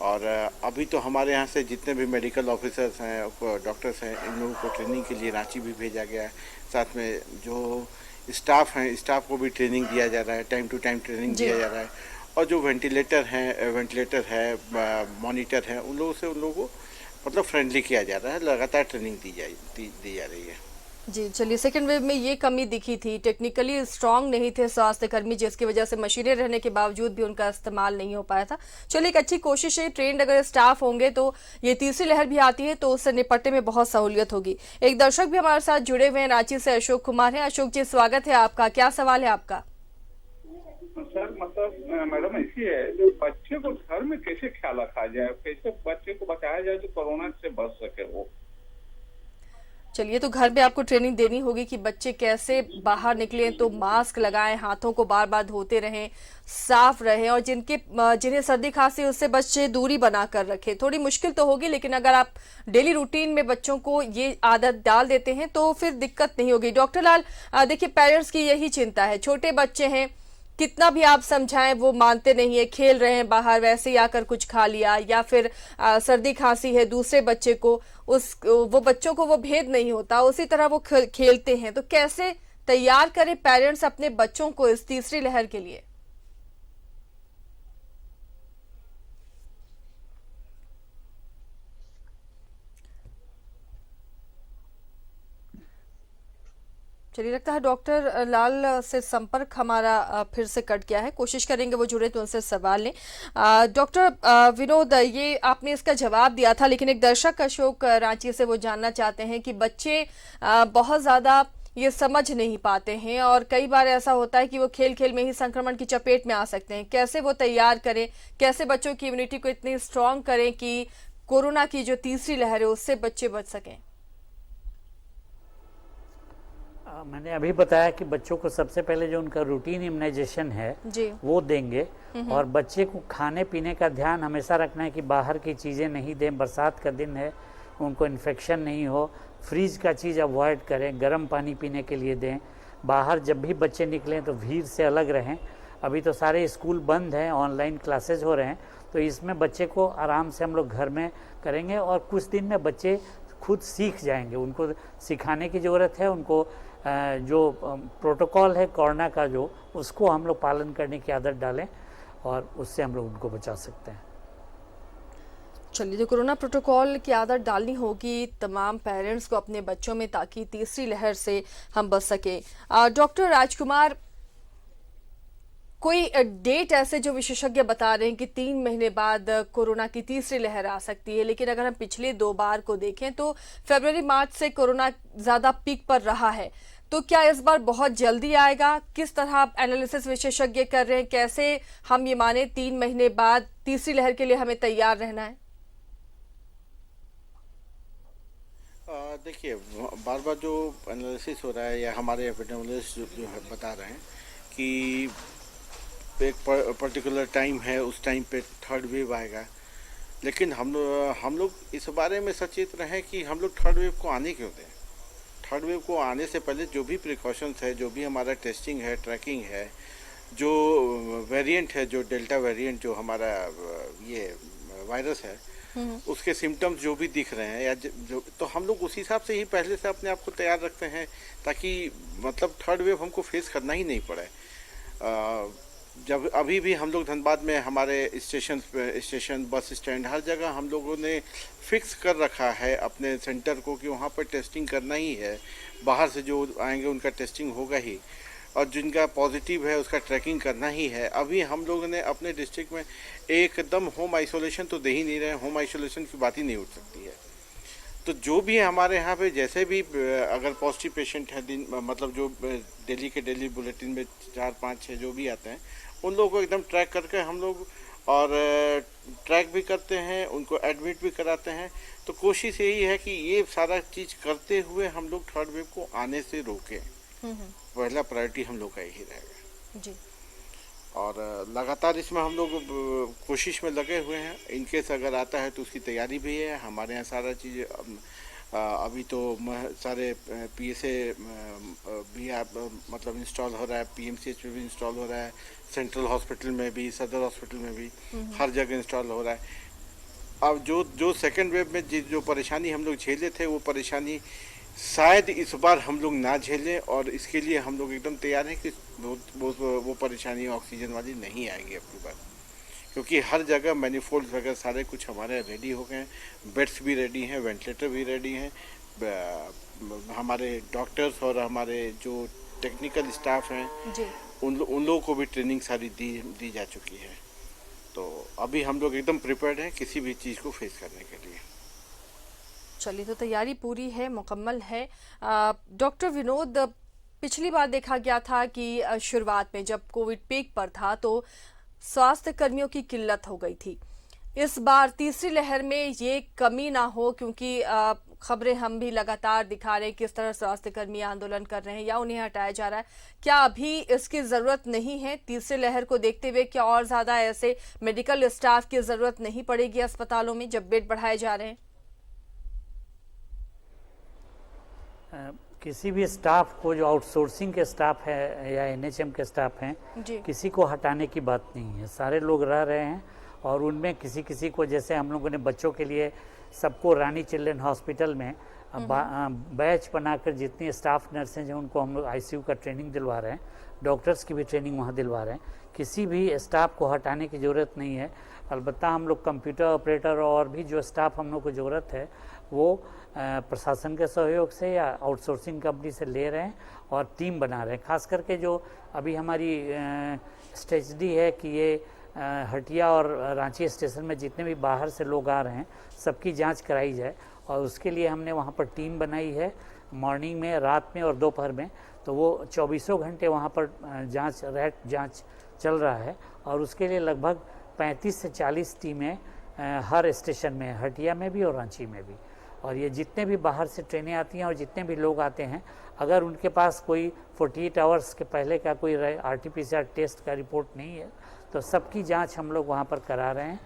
और अभी तो हमारे यहाँ से जितने भी मेडिकल ऑफिसर्स हैं, डॉक्टर्स हैं, इन लोगों को ट्रेनिंग के लिए रांची भी भेजा गया है। साथ में जो स्टाफ हैं, स्टाफ को भी ट्रेनिंग दिया जा रहा है, टाइम टू टाइम ट्रेनिंग दिया जा रहा है। और जो वेंटिलेटर है, मॉनिटर है, उन लोगों को मतलब फ्रेंडली किया जा रहा है, लगातार ट्रेनिंग दी जा रही है। जी चलिए, सेकेंड वेव में ये कमी दिखी थी, टेक्निकली स्ट्रांग नहीं थे स्वास्थ्य कर्मी, जिसकी वजह से मशीनें रहने के बावजूद भी उनका इस्तेमाल नहीं हो पाया था। चलिए, एक अच्छी कोशिश है, ट्रेंड अगर स्टाफ होंगे तो ये तीसरी लहर भी आती है तो उससे निपटने में बहुत सहूलियत होगी। एक दर्शक भी हमारे साथ जुड़े हुए हैं, रांची से अशोक कुमार है। अशोक जी, स्वागत है आपका, क्या सवाल है आपका? सर मतलब मैडम ऐसी है, जो बच्चे को घर में कैसे ख्याल रखा जाए, कैसे बच्चे को बचाया जाए जो कोरोना से बच सके वो? चलिए, तो घर में आपको ट्रेनिंग देनी होगी कि बच्चे कैसे बाहर निकलें, तो मास्क लगाएं, हाथों को बार बार धोते रहें, साफ रहें, और जिन्हें सर्दी खांसी उससे बच्चे दूरी बनाकर रखें। थोड़ी मुश्किल तो होगी, लेकिन अगर आप डेली रूटीन में बच्चों को ये आदत डाल देते हैं तो फिर दिक्कत नहीं होगी। डॉक्टर लाल, देखिए पेरेंट्स की यही चिंता है, छोटे बच्चे हैं, कितना भी आप समझाएं वो मानते नहीं है, खेल रहे हैं बाहर, वैसे ही आकर कुछ खा लिया, या फिर सर्दी खांसी है दूसरे बच्चे को, वो बच्चों को वो भेद नहीं होता, उसी तरह वो खेलते हैं। तो कैसे तैयार करें पेरेंट्स अपने बच्चों को इस तीसरी लहर के लिए? चलिए, लगता है डॉक्टर लाल से संपर्क हमारा फिर से कट गया है, कोशिश करेंगे वो जुड़े तो उनसे सवाल लें। डॉक्टर विनोद, ये आपने इसका जवाब दिया था, लेकिन एक दर्शक अशोक रांची से वो जानना चाहते हैं कि बच्चे बहुत ज़्यादा ये समझ नहीं पाते हैं और कई बार ऐसा होता है कि वो खेल खेल में ही संक्रमण की चपेट में आ सकते हैं। कैसे वो तैयार करें, कैसे बच्चों की इम्यूनिटी को इतनी स्ट्रांग करें कि कोरोना की जो तीसरी लहर है उससे बच्चे बच सकें? मैंने अभी बताया कि बच्चों को सबसे पहले जो उनका रूटीन इम्यूनाइजेशन है वो देंगे, और बच्चे को खाने पीने का ध्यान हमेशा रखना है कि बाहर की चीज़ें नहीं दें। बरसात का दिन है, उनको इन्फेक्शन नहीं हो, फ्रीज का चीज़ अवॉइड करें, गर्म पानी पीने के लिए दें। बाहर जब भी बच्चे निकलें तो भीड़ से अलग रहें। अभी तो सारे स्कूल बंद हैं, ऑनलाइन क्लासेज हो रहे हैं, तो इसमें बच्चे को आराम से हम लोग घर में करेंगे और कुछ दिन में बच्चे खुद सीख जाएंगे। उनको सिखाने की ज़रूरत है, उनको जो प्रोटोकॉल है कोरोना का जो, उसको हम लोग पालन करने की आदत डालें और उससे हम लोग उनको बचा सकते हैं। चलिए, तो कोरोना प्रोटोकॉल की आदत डालनी होगी तमाम पेरेंट्स को अपने बच्चों में, ताकि तीसरी लहर से हम बच सके। डॉक्टर राजकुमार, कोई डेट ऐसे जो विशेषज्ञ बता रहे हैं कि 3 महीने बाद कोरोना की तीसरी लहर आ सकती है, लेकिन अगर हम पिछले 2 बार को देखें तो फरवरी मार्च से कोरोना ज्यादा पीक पर रहा है, तो क्या इस बार बहुत जल्दी आएगा? किस तरह एनालिसिस विशेषज्ञ कर रहे हैं, कैसे हम ये माने 3 महीने बाद तीसरी लहर के लिए हमें तैयार रहना है? देखिए, बार बार जो एनालिसिस हो रहा है या हमारे एपिडेमियोलॉजिस्ट जो है बता रहे हैं कि एक पर्टिकुलर टाइम है, उस टाइम पे थर्ड वेव आएगा, लेकिन हम लोग इस बारे में सचेत रहें कि हम लोग थर्ड वेव को आने क्यों दें। थर्ड वेव को आने से पहले जो भी प्रिकॉशंस है, जो भी हमारा टेस्टिंग है, ट्रैकिंग है, जो वेरिएंट है, जो डेल्टा वेरिएंट जो हमारा ये वायरस है, उसके सिम्टम्स जो भी दिख रहे हैं या जो, तो हम लोग उस हिसाब से ही पहले से अपने आप को तैयार रखते हैं, ताकि मतलब थर्ड वेव हमको फेस करना ही नहीं पड़े। जब अभी भी हम लोग धनबाद में हमारे स्टेशन बस स्टैंड हर जगह हम लोगों ने फिक्स कर रखा है अपने सेंटर को कि वहाँ पर टेस्टिंग करना ही है। बाहर से जो आएंगे उनका टेस्टिंग होगा ही, और जिनका पॉजिटिव है उसका ट्रैकिंग करना ही है। अभी हम लोगों ने अपने डिस्ट्रिक्ट में एकदम होम आइसोलेशन तो दे ही नहीं रहे, होम आइसोलेशन की बात ही नहीं उठ सकती है। तो जो भी है हमारे यहाँ पे, जैसे भी अगर पॉजिटिव पेशेंट है मतलब जो डेली के डेली बुलेटिन में 4, 5, 6 जो भी आते हैं, उन लोगों को एकदम ट्रैक करके हम लोग और ट्रैक भी करते हैं, उनको एडमिट भी कराते हैं। तो कोशिश यही है कि ये सारा चीज़ करते हुए हम लोग थर्ड वेव को आने से रोकें। पहला प्रायोरिटी हम लोग का यही रहेगा जी। और लगातार इसमें हम लोग कोशिश में लगे हुए हैं। इनकेस अगर आता है तो उसकी तैयारी भी है हमारे यहाँ। सारा चीज़ अभी तो सारे PSA भी मतलब इंस्टॉल हो रहा है, PMCH में भी इंस्टॉल हो रहा है, सेंट्रल हॉस्पिटल में भी, सदर हॉस्पिटल में भी, हर जगह इंस्टॉल हो रहा है। अब जो सेकेंड वेव में जो परेशानी हम लोग झेले थे, वो परेशानी शायद इस बार हम लोग ना झेलें, और इसके लिए हम लोग एकदम तैयार हैं कि वो परेशानी ऑक्सीजन वाली नहीं आएगी अपनी बार, क्योंकि हर जगह मैनिफोल्ड वगैरह सारे कुछ हमारे रेडी हो गए हैं। बेड्स भी रेडी हैं, वेंटिलेटर भी रेडी हैं, हमारे डॉक्टर्स और हमारे जो टेक्निकल स्टाफ हैं उन लोगों को भी ट्रेनिंग सारी दी जा चुकी है। तो अभी हम लोग एकदम प्रिपेयर्ड हैं किसी भी चीज़ को फेस करने के लिए। चलिए, तो तैयारी पूरी है, मुकम्मल है। डॉक्टर विनोद, पिछली बार देखा गया था कि शुरुआत में जब कोविड पीक पर था तो स्वास्थ्य कर्मियों की किल्लत हो गई थी। इस बार तीसरी लहर में ये कमी ना हो, क्योंकि खबरें हम भी लगातार दिखा रहे हैं किस तरह स्वास्थ्य कर्मी आंदोलन कर रहे हैं या उन्हें हटाया जा रहा है। क्या अभी इसकी ज़रूरत नहीं है? तीसरी लहर को देखते हुए क्या और ज़्यादा ऐसे मेडिकल स्टाफ की ज़रूरत नहीं पड़ेगी अस्पतालों में, जब बेड बढ़ाए जा रहे हैं? किसी भी स्टाफ को, जो आउटसोर्सिंग के स्टाफ है या एनएचएम के स्टाफ हैं, जी किसी को हटाने की बात नहीं है। सारे लोग रह रहे हैं और उनमें किसी किसी को, जैसे हम लोगों ने बच्चों के लिए सबको रानी चिल्ड्रन हॉस्पिटल में बैच बनाकर जितनी स्टाफ नर्सें हैं उनको हम लोग आईसीयू का ट्रेनिंग दिलवा रहे हैं, डॉक्टर्स की भी ट्रेनिंग वहाँ दिलवा रहे हैं। किसी भी स्टाफ को हटाने की ज़रूरत नहीं है। अलबत्ता हम लोग कंप्यूटर ऑपरेटर और भी जो स्टाफ हम लोग को ज़रूरत है वो प्रशासन के सहयोग से या आउटसोर्सिंग कंपनी से ले रहे हैं और टीम बना रहे हैं। खास करके जो अभी हमारी स्ट्रेटजी है कि ये हटिया और रांची स्टेशन में जितने भी बाहर से लोग आ रहे हैं सबकी जांच कराई जाए, और उसके लिए हमने वहाँ पर टीम बनाई है, मॉर्निंग में, रात में और दोपहर में। तो वो 24 घंटे वहाँ पर रैट जांच चल रहा है और उसके लिए लगभग 35 से 40 टीमें हर स्टेशन में, हटिया में भी और रांची में भी। और ये जितने भी बाहर से ट्रेनें आती हैं और जितने भी लोग आते हैं, अगर उनके पास कोई 48 आवर्स के पहले का कोई RT-PCR टेस्ट का रिपोर्ट नहीं है तो सबकी जांच हम लोग वहाँ पर करा रहे हैं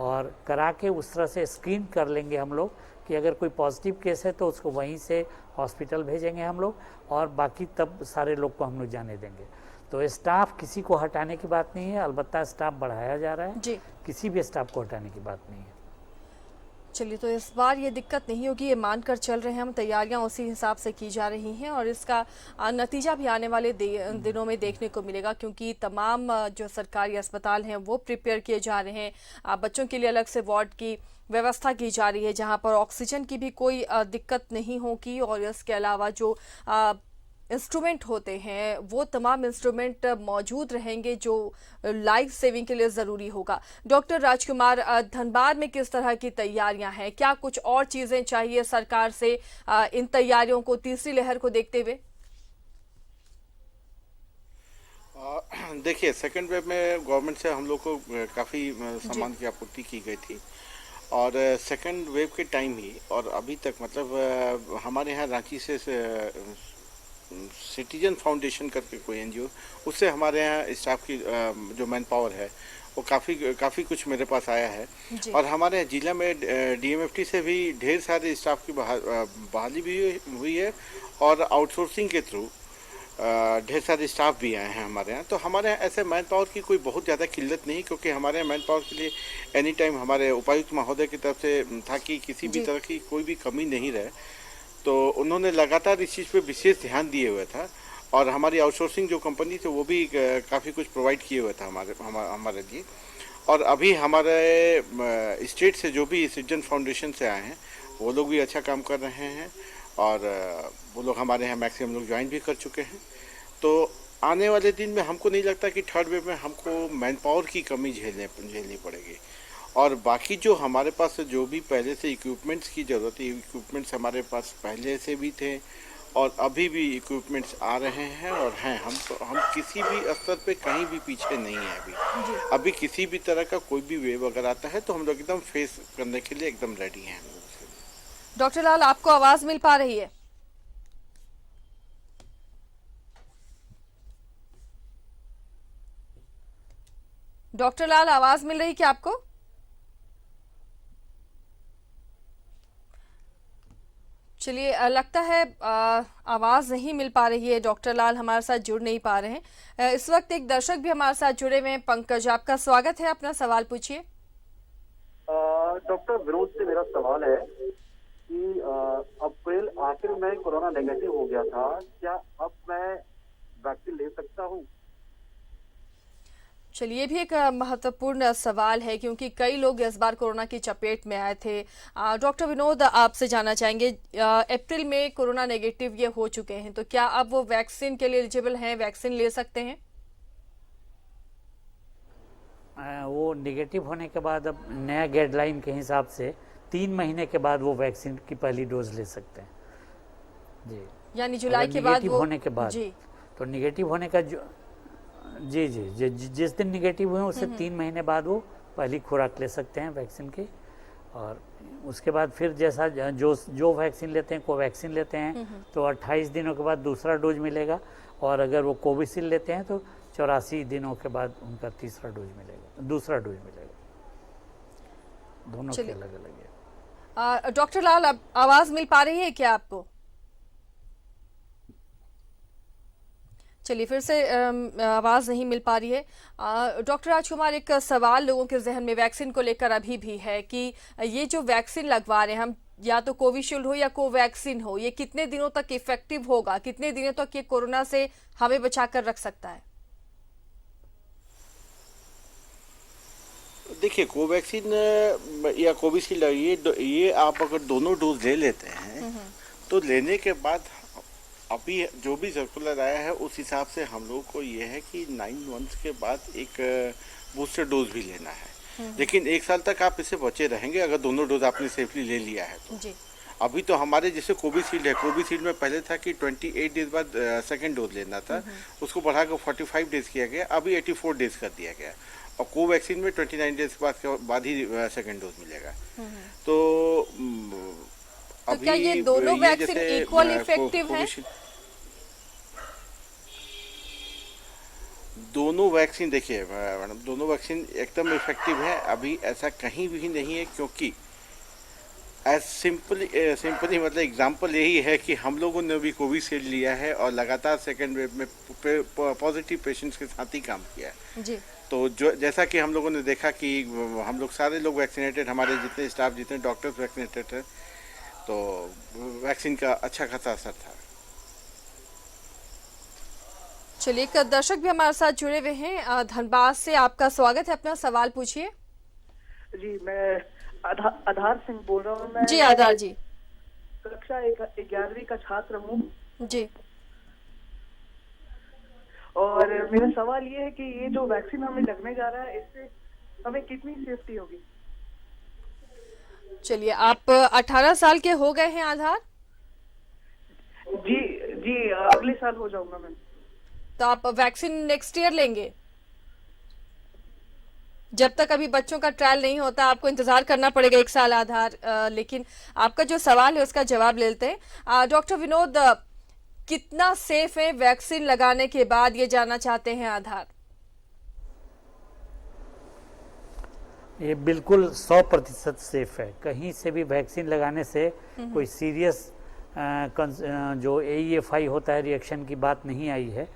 और करा के उस तरह से स्क्रीन कर लेंगे हम लोग कि अगर कोई पॉजिटिव केस है तो उसको वहीं से हॉस्पिटल भेजेंगे हम लोग, और बाकी तब सारे लोग को हम लोग जाने देंगे। तो स्टाफ किसी को हटाने की बात नहीं है, अलबत्ता स्टाफ बढ़ाया जा रहा है जी। किसी भी स्टाफ को हटाने की बात नहीं है। चलिए, तो इस बार ये दिक्कत नहीं होगी, ये मानकर चल रहे हैं हम, तैयारियां उसी हिसाब से की जा रही हैं और इसका नतीजा भी आने वाले दिनों में देखने को मिलेगा, क्योंकि तमाम जो सरकारी अस्पताल हैं वो प्रिपेयर किए जा रहे हैं। बच्चों के लिए अलग से वार्ड की व्यवस्था की जा रही है जहां पर ऑक्सीजन की भी कोई दिक्कत नहीं होगी, और इसके अलावा जो इंस्ट्रूमेंट होते हैं वो तमाम इंस्ट्रूमेंट मौजूद रहेंगे जो लाइफ सेविंग के लिए ज़रूरी होगा। डॉक्टर राजकुमार, धनबाद में किस तरह की तैयारियां हैं? क्या कुछ और चीज़ें चाहिए सरकार से इन तैयारियों को तीसरी लहर को देखते हुए? देखिए, सेकेंड वेव में गवर्नमेंट से हम लोग को काफ़ी सामान की आपूर्ति की गई थी और सेकेंड वेव के टाइम ही और अभी तक मतलब हमारे यहाँ रांची से सिटीजन फाउंडेशन करके कोई एनजीओ, उससे हमारे यहाँ स्टाफ की जो मैन पावर है वो काफ़ी कुछ मेरे पास आया है। और हमारे जिला में डीएमएफटी से भी ढेर सारे स्टाफ की बहाली भी हुई है और आउटसोर्सिंग के थ्रू ढेर सारे स्टाफ भी आए हैं हमारे यहाँ। तो हमारे यहाँ ऐसे मैन पावर की कोई बहुत ज़्यादा किल्लत नहीं, क्योंकि हमारे यहाँ मैन पावर के लिए एनी टाइम हमारे उपायुक्त महोदय की तरफ से था कि किसी भी तरह की कोई भी कमी नहीं रहे, तो उन्होंने लगातार इस चीज़ पे विशेष ध्यान दिए हुए था और हमारी आउटसोर्सिंग जो कंपनी थी वो भी काफ़ी कुछ प्रोवाइड किए हुए था हमारे लिए। और अभी हमारे स्टेट से जो भी सिटीजन फाउंडेशन से आए हैं वो लोग भी अच्छा काम कर रहे हैं और वो लोग हमारे यहाँ मैक्सिमम लोग ज्वाइन भी कर चुके हैं। तो आने वाले दिन में हमको नहीं लगता कि थर्ड वेव में हमको मैन पावर की कमी झेलनी पड़ेगी। और बाकी जो हमारे पास जो भी पहले से इक्विपमेंट्स की ज़रूरत है, इक्विपमेंट्स हमारे पास पहले से भी थे और अभी भी इक्विपमेंट्स आ रहे हैं और हैं। हम किसी भी स्तर पे कहीं भी पीछे नहीं है। अभी किसी भी तरह का कोई भी वेव अगर आता है तो हम लोग एकदम फेस करने के लिए एकदम रेडी हैं। डॉक्टर लाल, आपको आवाज मिल पा रही है? डॉक्टर लाल, आवाज मिल रही क्या आपको? चलिए, लगता है आवाज़ नहीं मिल पा रही है, डॉक्टर लाल हमारे साथ जुड़ नहीं पा रहे हैं। इस वक्त एक दर्शक भी हमारे साथ जुड़े हुए हैं। पंकज, आपका स्वागत है, अपना सवाल पूछिए। डॉक्टर विनोद से मेरा सवाल है कि अप्रैल आखिर में कोरोना नेगेटिव हो गया था, क्या अब मैं वैक्सीन ले सकता हूँ? चलिए, भी एक महत्वपूर्ण सवाल है क्योंकि कई लोग इस बार कोरोना की चपेट में आए थे। डॉक्टर विनोद, आपसे जानना चाहेंगे, अप्रैल में कोरोना नेगेटिव ये हो चुके हैं तो क्या अब वो वैक्सीन के लिए एलिजिबल हैं, वैक्सीन ले सकते हैं? वो नेगेटिव होने के बाद अब नया गाइडलाइन के हिसाब से 3 महीने के बाद वो वैक्सीन की पहली डोज ले सकते हैं जी। यानी जुलाई के बाद वो होने के बाद जी। तो नेगेटिव होने का जी जिस दिन नेगेटिव हुए उससे 3 महीने बाद वो पहली खुराक ले सकते हैं वैक्सीन की। और उसके बाद फिर जैसा जो वैक्सीन लेते हैं, कोवैक्सीन लेते हैं तो 28 दिनों के बाद दूसरा डोज मिलेगा, और अगर वो कोविशील्ड लेते हैं तो 84 दिनों के बाद उनका दूसरा डोज मिलेगा। दोनों के अलग अलग है। डॉक्टर लाल, अब आवाज मिल पा रही है क्या आपको? चलिए फिर से आवाज़ नहीं मिल पा रही है। डॉक्टर राजकुमार, एक सवाल लोगों के जहन में वैक्सीन को लेकर अभी भी है कि ये जो वैक्सीन लगवा रहे हैं हम, या तो कोविशील्ड हो या कोवैक्सीन हो, ये कितने दिनों तक इफेक्टिव होगा, कितने दिनों तक ये कोरोना से हमें बचाकर रख सकता है? देखिए, कोवैक्सीन या कोविशील्ड ये आप अगर दोनों डोज ले लेते हैं तो लेने के बाद अभी जो भी सर्कुलर आया है उस हिसाब से हम लोग को ये है कि 9 मंथ्स के बाद एक बूस्टर डोज भी लेना है। लेकिन 1 साल तक आप इससे बचे रहेंगे अगर दोनों डोज आपने सेफली ले लिया है तो। जी। अभी तो हमारे जैसे कोविशील्ड है, कोविशील्ड में पहले था कि 28 डेज बाद सेकेंड डोज लेना था, उसको बढ़ाकर 45 डेज किया गया, अभी 84 डेज कर दिया गया। और कोवैक्सीन में 29 डेज के बाद ही सेकेंड डोज मिलेगा। तो क्या ये दोनों वैक्सीन इक्वल इफेक्टिव हैं? दोनों वैक्सीन देखिए मैडम, दोनों वैक्सीन एकदम इफेक्टिव है। अभी ऐसा कहीं भी नहीं है, क्योंकि एज सिंपली मतलब एग्जांपल यही है कि हम लोगों ने भी कोविशील्ड लिया है और लगातार सेकेंड वेव में पॉजिटिव पेशेंट्स के साथ ही काम किया है। जी। तो जो जैसा कि हम लोगों ने देखा कि हम लोग सारे लोग वैक्सीनेटेड, हमारे जितने स्टाफ जितने डॉक्टर्स वैक्सीनेटेड हैं, तो वैक्सीन का अच्छा खासा असर था। चलिए, एक दर्शक भी हमारे साथ जुड़े हुए हैं धनबाद से। आपका स्वागत है, अपना सवाल पूछिए। जी, मैं आधार सिंह बोल रहा हूँ। मैं जी आधार जी, कक्षा 11वीं का छात्र हूँ जी। और मेरा सवाल ये है कि ये जो वैक्सीन हमें लगने जा रहा है, इससे हमें कितनी सेफ्टी होगी? चलिए, आप 18 साल के हो गए हैं आधार? जी जी, अगले साल हो जाऊंगा मैं। तो आप वैक्सीन नेक्स्ट ईयर लेंगे? जब तक अभी बच्चों का ट्रायल नहीं होता आपको इंतजार करना पड़ेगा 1 साल आधार। लेकिन आपका जो सवाल है उसका जवाब लेते हैं। डॉक्टर विनोद, कितना सेफ है वैक्सीन लगाने के बाद, ये जानना चाहते हैं आधार। ये बिल्कुल 100% सेफ है। कहीं से भी वैक्सीन लगाने से कोई सीरियस जो AEFI होता है रिएक्शन की बात नहीं आई है।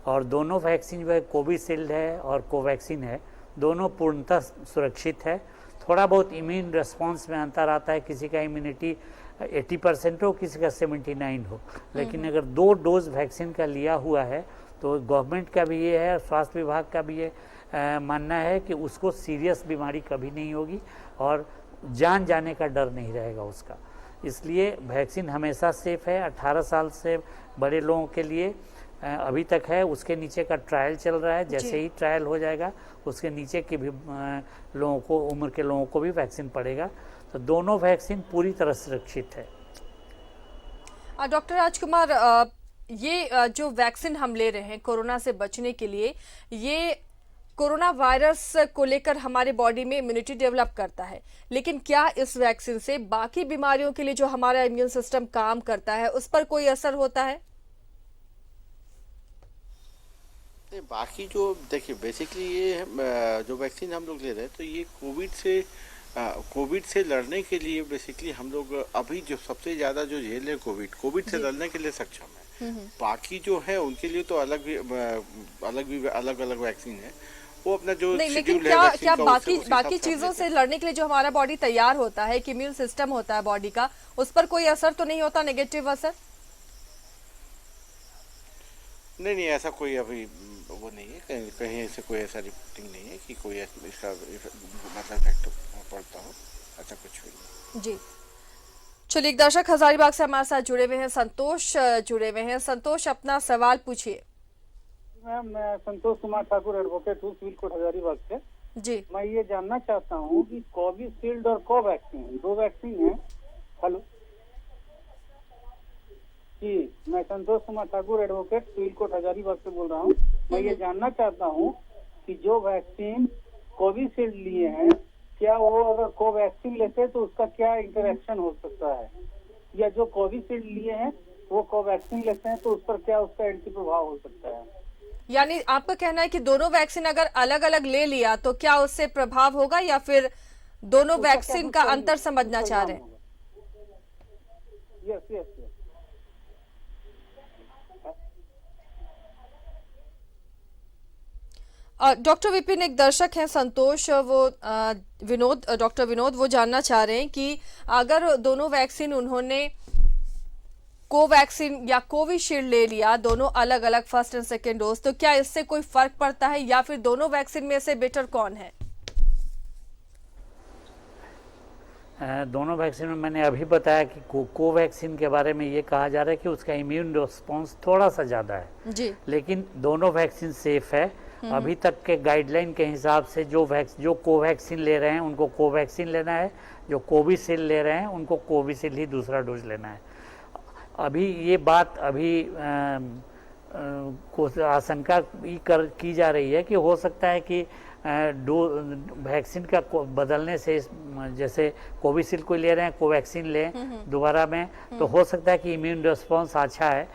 और दोनों वैक्सीन जो है, कोविशील्ड है और कोवैक्सीन है, दोनों पूर्णतः सुरक्षित है। थोड़ा बहुत इम्यून रिस्पॉन्स में अंतर आता है, किसी का इम्यूनिटी 80% हो, किसी का 79 हो। लेकिन अगर 2 डोज वैक्सीन का लिया हुआ है तो गवर्नमेंट का भी ये है, स्वास्थ्य विभाग का भी ये मानना है कि उसको सीरियस बीमारी कभी नहीं होगी और जान जाने का डर नहीं रहेगा उसका। इसलिए वैक्सीन हमेशा सेफ है। 18 साल से बड़े लोगों के लिए अभी तक है, उसके नीचे का ट्रायल चल रहा है। जैसे ही ट्रायल हो जाएगा उसके नीचे के भी लोगों को, उम्र के लोगों को भी वैक्सीन पड़ेगा। तो दोनों वैक्सीन पूरी तरह सुरक्षित है। डॉक्टर राजकुमार, ये जो वैक्सीन हम ले रहे हैं कोरोना से बचने के लिए, ये कोरोना वायरस को लेकर हमारे बॉडी में इम्यूनिटी डेवलप करता है, लेकिन क्या इस वैक्सीन से बाकी बीमारियों के लिए जो हमारा इम्यून सिस्टम काम करता है उस पर कोई असर होता है? बाकी जो देखिए, बेसिकली ये जो वैक्सीन हम लोग ले रहे हैं तो ये कोविड से लड़ने के लिए बेसिकली हम लोग अभी जो सबसे ज़्यादा जो झेल है कोविड से लड़ने के लिए सक्षम है। बाकी जो है उनके लिए तो अलग अलग वैक्सीन है, वो अपना जो नहीं, लेकिन क्या बाकी चीजों से लड़ने के लिए जो हमारा बॉडी तैयार होता है, कि इम्यून सिस्टम होता है बॉडी का, उस पर कोई असर तो नहीं होता, नेगेटिव असर? नहीं, ऐसा कोई अभी वो नहीं है, कहीं ऐसे कोई ऐसा रिपोर्टिंग नहीं है कि कोई इसका मतलब इफेक्ट पड़ता हो, ऐसा कुछ भी नहीं। जी। चलिए, एक दर्शक हजारीबाग से हमारे साथ जुड़े हुए हैं, संतोष जुड़े हुए हैं। संतोष, अपना सवाल पूछिए। मैम, मैं संतोष कुमार ठाकुर, एडवोकेट हूँ, सिविल कोर्ट हजारीबाग से। जी। मैं ये जानना चाहता हूँ कि कोविशील्ड और कोवैक्सीन 2 वैक्सीन है। हेलो जी, मैं Santosh Kumar Thakur, advocate, civil court Hazaribagh से बोल रहा हूँ। मैं ये जानना चाहता हूँ कि जो वैक्सीन कोविशील्ड लिए हैं, क्या वो अगर कोवैक्सीन लेते हैं तो उसका क्या इंटरेक्शन हो सकता है, या जो कोविशील्ड लिए हैं वो कोवैक्सीन लेते हैं तो उस पर क्या उसका एंटी प्रभाव हो सकता है? यानी आपका कहना है कि दोनों वैक्सीन अगर अलग अलग ले लिया तो क्या उससे प्रभाव होगा, या फिर दोनों वैक्सीन का अंतर समझना चाह रहे हैं? यस। डॉक्टर विपिन, एक दर्शक हैं संतोष, वो डॉक्टर विनोद वो जानना चाह रहे हैं कि अगर दोनों वैक्सीन उन्होंने कोवैक्सीन या कोविशील्ड ले लिया, दोनों अलग अलग फर्स्ट एंड सेकेंड डोज, तो क्या इससे कोई फर्क पड़ता है या फिर दोनों वैक्सीन में से बेटर कौन है? दोनों वैक्सीन में मैंने अभी बताया कि कोवैक्सीन के बारे में ये कहा जा रहा है कि उसका इम्यून रिस्पॉन्स थोड़ा सा ज़्यादा है जी, लेकिन दोनों वैक्सीन सेफ है। अभी तक के गाइडलाइन के हिसाब से जो कोवैक्सीन ले रहे हैं उनको कोवैक्सीन लेना है, जो कोविशील्ड ले रहे हैं उनको कोविशील्ड ही दूसरा डोज लेना है। अभी ये बात आशंका की जा रही है कि हो सकता है कि वैक्सीन का बदलने से, जैसे कोविशील्ड कोई ले रहे हैं कोवैक्सीन लें दोबारा में, तो हो सकता है कि इम्यून रिस्पॉन्स अच्छा है,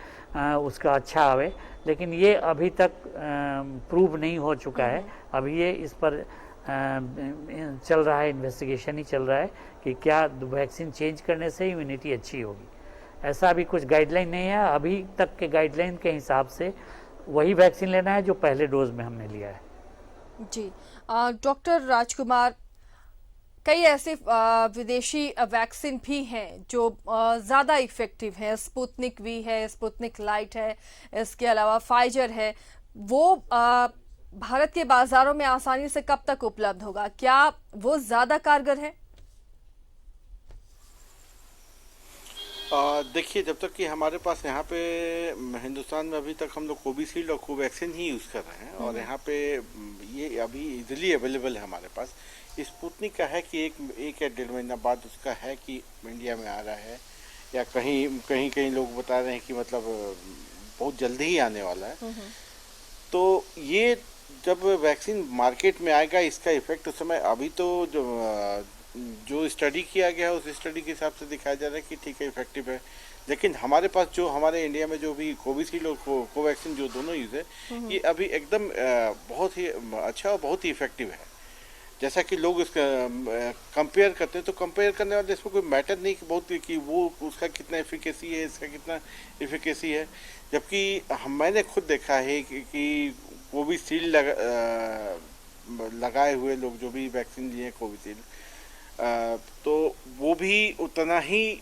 उसका अच्छा आवे, लेकिन ये अभी तक प्रूव नहीं हो चुका है। अभी ये इस पर चल रहा है, इन्वेस्टिगेशन ही चल रहा है कि क्या वैक्सीन चेंज करने से इम्यूनिटी अच्छी होगी। ऐसा अभी कुछ गाइडलाइन नहीं है। अभी तक के गाइडलाइन के हिसाब से वही वैक्सीन लेना है जो पहले डोज में हमने लिया है। जी, डॉक्टर राजकुमार, कई ऐसे विदेशी वैक्सीन भी हैं जो ज़्यादा इफेक्टिव हैं। स्पुतनिक वी है, स्पुतनिक लाइट है, इसके अलावा फाइजर है। वो भारत के बाजारों में आसानी से कब तक उपलब्ध होगा? क्या वो ज़्यादा कारगर है? देखिए, जब तक कि हमारे पास यहाँ पे हिंदुस्तान में अभी तक हम लोग कोविशील्ड और कोवैक्सीन ही यूज़ कर रहे हैं और यहाँ पे ये अभी इजीली अवेलेबल है हमारे पास। स्पुतनिक का है कि एक या 1.5 महीना बाद उसका है कि इंडिया में आ रहा है, या कहीं लोग बता रहे हैं कि मतलब बहुत जल्दी ही आने वाला है। तो ये जब वैक्सीन मार्केट में आएगा, इसका इफेक्ट उस समय, अभी तो जो स्टडी किया गया है उस स्टडी के हिसाब से दिखाया जा रहा है कि ठीक है, इफेक्टिव है। लेकिन हमारे पास जो हमारे इंडिया में जो भी कोविशील्ड और कोवैक्सीन जो दोनों यूज़ है, ये अभी एकदम बहुत ही अच्छा और बहुत ही इफेक्टिव है। जैसा कि लोग इसका कंपेयर करते हैं, तो कंपेयर करने वाले इसमें कोई मैटर नहीं कि वो उसका कितना एफिकेसी है, इसका कितना एफिकेसी है। जबकि मैंने खुद देखा है कि कोविशील्ड लगाए हुए लोग जो भी वैक्सीन लिए हैं कोविशील्ड, तो वो भी उतना ही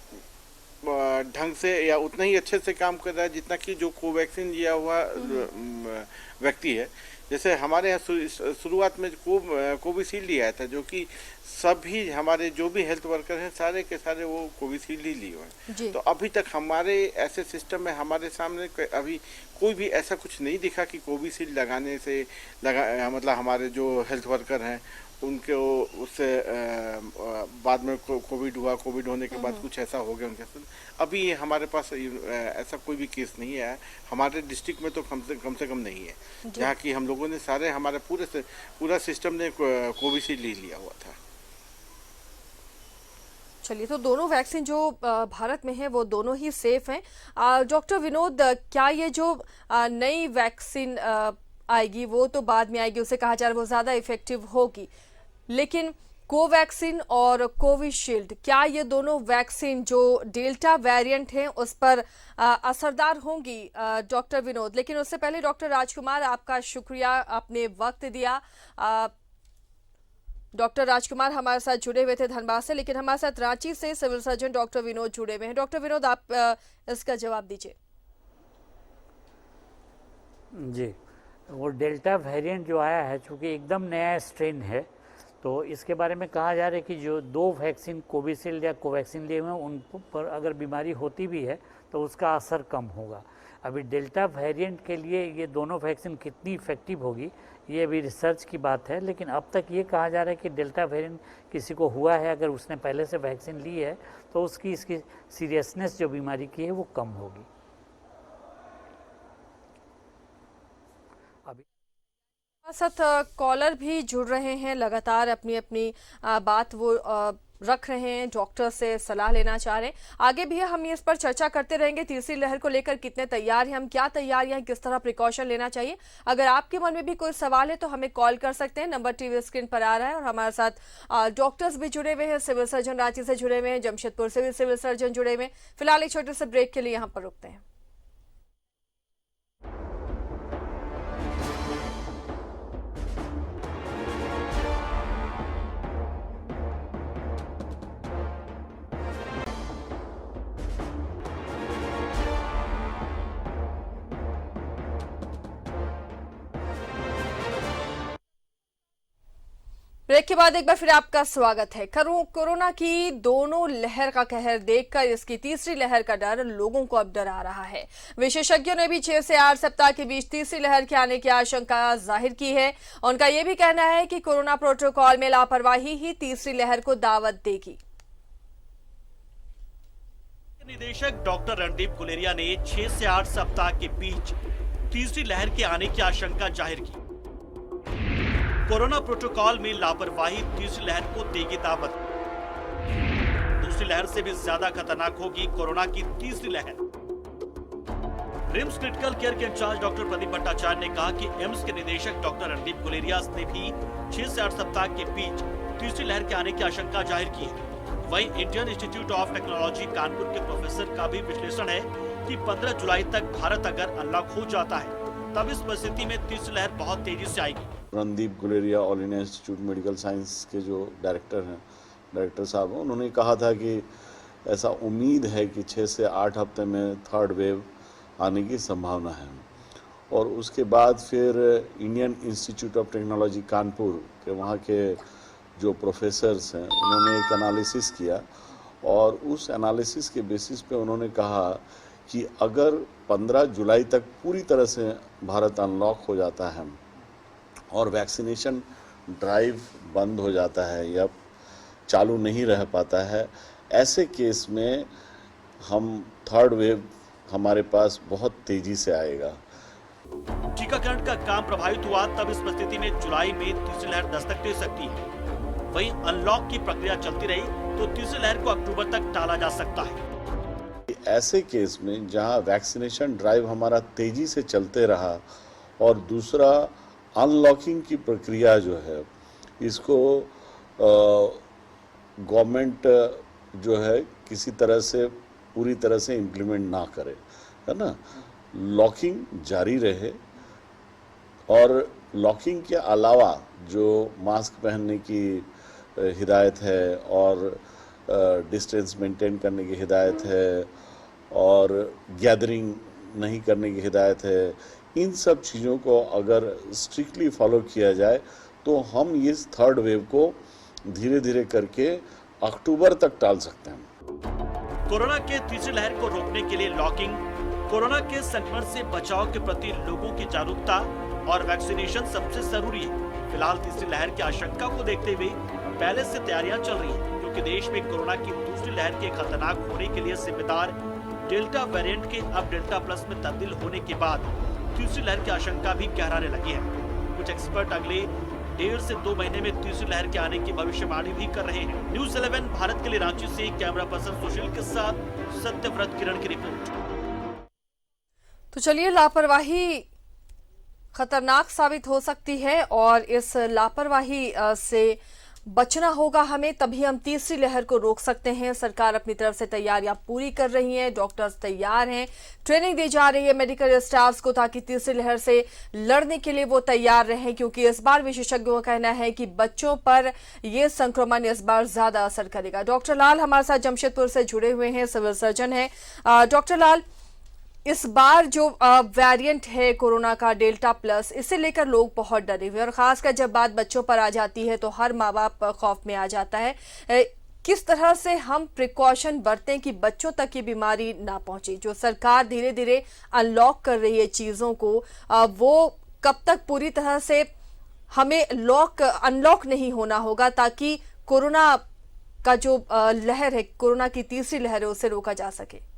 ढंग से या उतना ही अच्छे से काम कर रहा है जितना कि जो कोवैक्सीन लिया हुआ व्यक्ति है। जैसे हमारे यहाँ शुरुआत में कोविशील्ड ही आया था, जो कि सभी हमारे जो भी हेल्थ वर्कर हैं सारे के सारे वो कोविशील्ड ही लिए हुए हैं। तो अभी तक हमारे ऐसे सिस्टम में हमारे सामने अभी कोई भी ऐसा कुछ नहीं दिखा कि कोविशील्ड लगाने से मतलब हमारे जो हेल्थ वर्कर हैं उनके उससे बाद में कोविड हुआ, कोविड होने के बाद कुछ ऐसा हो गया उनके साथ। अभी हमारे पास ऐसा कोई भी केस नहीं है हमारे डिस्ट्रिक्ट में, तो कम से कम नहीं है, जहाँ की हम लोगों ने सारे हमारे पूरा सिस्टम ने कोविशील्ड ही लिया हुआ था। चलिए, तो दोनों वैक्सीन जो भारत में है वो दोनों ही सेफ हैं। डॉक्टर विनोद, क्या ये जो नई वैक्सीन आएगी वो तो बाद में आएगी, उसे कहा जा रहा है वो ज़्यादा इफेक्टिव होगी, लेकिन कोवैक्सीन और कोविशील्ड, क्या ये दोनों वैक्सीन जो डेल्टा वेरिएंट हैं उस पर असरदार होंगी? डॉक्टर विनोद, लेकिन उससे पहले डॉक्टर राजकुमार, आपका शुक्रिया, आपने वक्त दिया। डॉक्टर राजकुमार हमारे साथ जुड़े हुए थे धनबाद से, लेकिन हमारे साथ रांची से सिविल सर्जन डॉक्टर विनोद जुड़े हुए हैं। डॉक्टर विनोद, आप इसका जवाब दीजिए। जी, वो डेल्टा वेरिएंट जो आया है, चूँकि एकदम नया स्ट्रेन है, तो इसके बारे में कहा जा रहा है कि जो 2 वैक्सीन कोविशील्ड या कोवैक्सीन लिए हुए हैं उन पर अगर बीमारी होती भी है तो उसका असर कम होगा। अभी डेल्टा वेरिएंट के लिए ये दोनों वैक्सीन कितनी इफेक्टिव होगी ये अभी रिसर्च की बात है, लेकिन अब तक ये कहा जा रहा है कि डेल्टा वेरिएंट किसी को हुआ है, अगर उसने पहले से वैक्सीन ली है तो इसकी सीरियसनेस जो बीमारी की है वो कम होगी। साथ कॉलर भी जुड़ रहे हैं, लगातार अपनी अपनी बात वो रख रहे हैं, डॉक्टर से सलाह लेना चाह रहे हैं। आगे भी हम इस पर चर्चा करते रहेंगे, तीसरी लहर को लेकर कितने तैयार हैं हम, क्या तैयारियां हैं, किस तरह प्रिकॉशन लेना चाहिए। अगर आपके मन में भी कोई सवाल है तो हमें कॉल कर सकते हैं, नंबर टीवी स्क्रीन पर आ रहा है। और हमारे साथ डॉक्टर्स भी जुड़े हुए हैं, सिविल सर्जन रांची से जुड़े हुए हैं, जमशेदपुर से भी सिविल सर्जन जुड़े हुए हैं। फिलहाल एक छोटे से ब्रेक के लिए यहाँ पर रुकते हैं। ब्रेक के बाद एक बार फिर आपका स्वागत है। कोरोना की दोनों लहर का कहर देखकर इसकी तीसरी लहर का डर लोगों को अब डरा रहा है। विशेषज्ञों ने भी 6 से 8 सप्ताह के बीच तीसरी लहर के आने की आशंका जाहिर की है। उनका यह भी कहना है कि कोरोना प्रोटोकॉल में लापरवाही ही तीसरी लहर को दावत देगी। निदेशक डॉक्टर रणदीप गुलेरिया ने 6 से 8 सप्ताह के बीच तीसरी लहर के आने की आशंका जाहिर की। कोरोना प्रोटोकॉल में लापरवाही तीसरी लहर को देगी दावत। दूसरी लहर से भी ज्यादा खतरनाक होगी कोरोना की तीसरी लहर। रिम्स क्रिटिकल केयर के इंचार्ज डॉक्टर प्रदीप भट्टाचार्य ने कहा कि एम्स के निदेशक डॉक्टर रणदीप गुलेरिया ने भी 6 से 8 सप्ताह के बीच तीसरी लहर के आने की आशंका जाहिर की है। वहीं Indian institute of technology Kanpur के प्रोफेसर का भी विश्लेषण है कि 15 जुलाई तक भारत अगर अनलॉक हो जाता है तब इस परिस्थिति में तीसरी लहर बहुत तेजी से आएगी। Randeep Guleria all India institute medical science के जो डायरेक्टर साहब हैं, उन्होंने कहा था कि ऐसा उम्मीद है कि 6 से 8 हफ्ते में थर्ड वेव आने की संभावना है। और उसके बाद फिर Indian institute of technology Kanpur के वहाँ के जो प्रोफेसर्स हैं, उन्होंने एक एनालिसिस किया और उस एनालिसिस के बेसिस पे उन्होंने कहा कि अगर 15 जुलाई तक पूरी तरह से भारत अनलॉक हो जाता है और वैक्सीनेशन ड्राइव बंद हो जाता है या चालू नहीं रह पाता है, ऐसे केस में हम थर्ड वेव हमारे पास बहुत तेजी से आएगा। टीकाकरण का काम प्रभावित हुआ तब इस परिस्थिति में जुलाई में तीसरी लहर दस्तक दे सकती है। वहीं अनलॉक की प्रक्रिया चलती रही तो तीसरी लहर को अक्टूबर तक टाला जा सकता है। ऐसे केस में जहां वैक्सीनेशन ड्राइव हमारा तेजी से चलते रहा और दूसरा अनलॉकिंग की प्रक्रिया जो है, इसको गवर्नमेंट जो है किसी तरह से पूरी तरह से इम्प्लीमेंट ना करे, है ना, लॉकिंग जारी रहे और लॉकिंग के अलावा जो मास्क पहनने की हिदायत है और डिस्टेंस मेंटेन करने की हिदायत है और गैदरिंग नहीं करने की हिदायत है, इन सब चीज़ों को अगर स्ट्रिक्टली फॉलो किया जाए तो हम इस थर्ड वेव को धीरे धीरे करके अक्टूबर तक टाल सकते हैं। कोरोना के तीसरी लहर को रोकने के लिए लॉकिंग, कोरोना के संक्रमण से बचाव के प्रति लोगों की जागरूकता और वैक्सीनेशन सबसे जरूरी है। फिलहाल तीसरी लहर की आशंका को देखते हुए पहले से तैयारियां चल रही हैं, क्योंकि देश में कोरोना की दूसरी लहर के खतरनाक होने के लिए जिम्मेदार डेल्टा वेरिएंट के अब डेल्टा प्लस में तब्दील होने के बाद तीसरी लहर की आशंका भी गहराने लगी है। कुछ एक्सपर्ट अगले 1.5 से 2 महीने में तीसरी लहर के आने की भविष्यवाणी भी कर रहे हैं। न्यूज़ 11 भारत के लिए रांची से कैमरा पर्सन सुशील के साथ सत्यव्रत किरण की रिपोर्ट। तो चलिए, लापरवाही खतरनाक साबित हो सकती है और इस लापरवाही से बचना होगा हमें, तभी हम तीसरी लहर को रोक सकते हैं। सरकार अपनी तरफ से तैयारियां पूरी कर रही है, डॉक्टर्स तैयार हैं, ट्रेनिंग दी जा रही है मेडिकल स्टाफ्स को ताकि तीसरी लहर से लड़ने के लिए वो तैयार रहें, क्योंकि इस बार विशेषज्ञों का कहना है कि बच्चों पर यह संक्रमण इस बार ज्यादा असर करेगा। डॉक्टर लाल हमारे साथ जमशेदपुर से जुड़े हुए हैं, सिविल सर्जन हैं। डॉक्टर लाल, इस बार जो वेरिएंट है कोरोना का डेल्टा प्लस, इसे लेकर लोग बहुत डरे हुए, और खासकर जब बात बच्चों पर आ जाती है तो हर माँ बाप खौफ में आ जाता है। किस तरह से हम प्रिकॉशन बरतें कि बच्चों तक ये बीमारी ना पहुंचे? जो सरकार धीरे धीरे अनलॉक कर रही है चीजों को, वो कब तक पूरी तरह से हमें अनलॉक नहीं होना होगा ताकि कोरोना का जो लहर है, कोरोना की तीसरी लहर है, उसे रोका जा सके?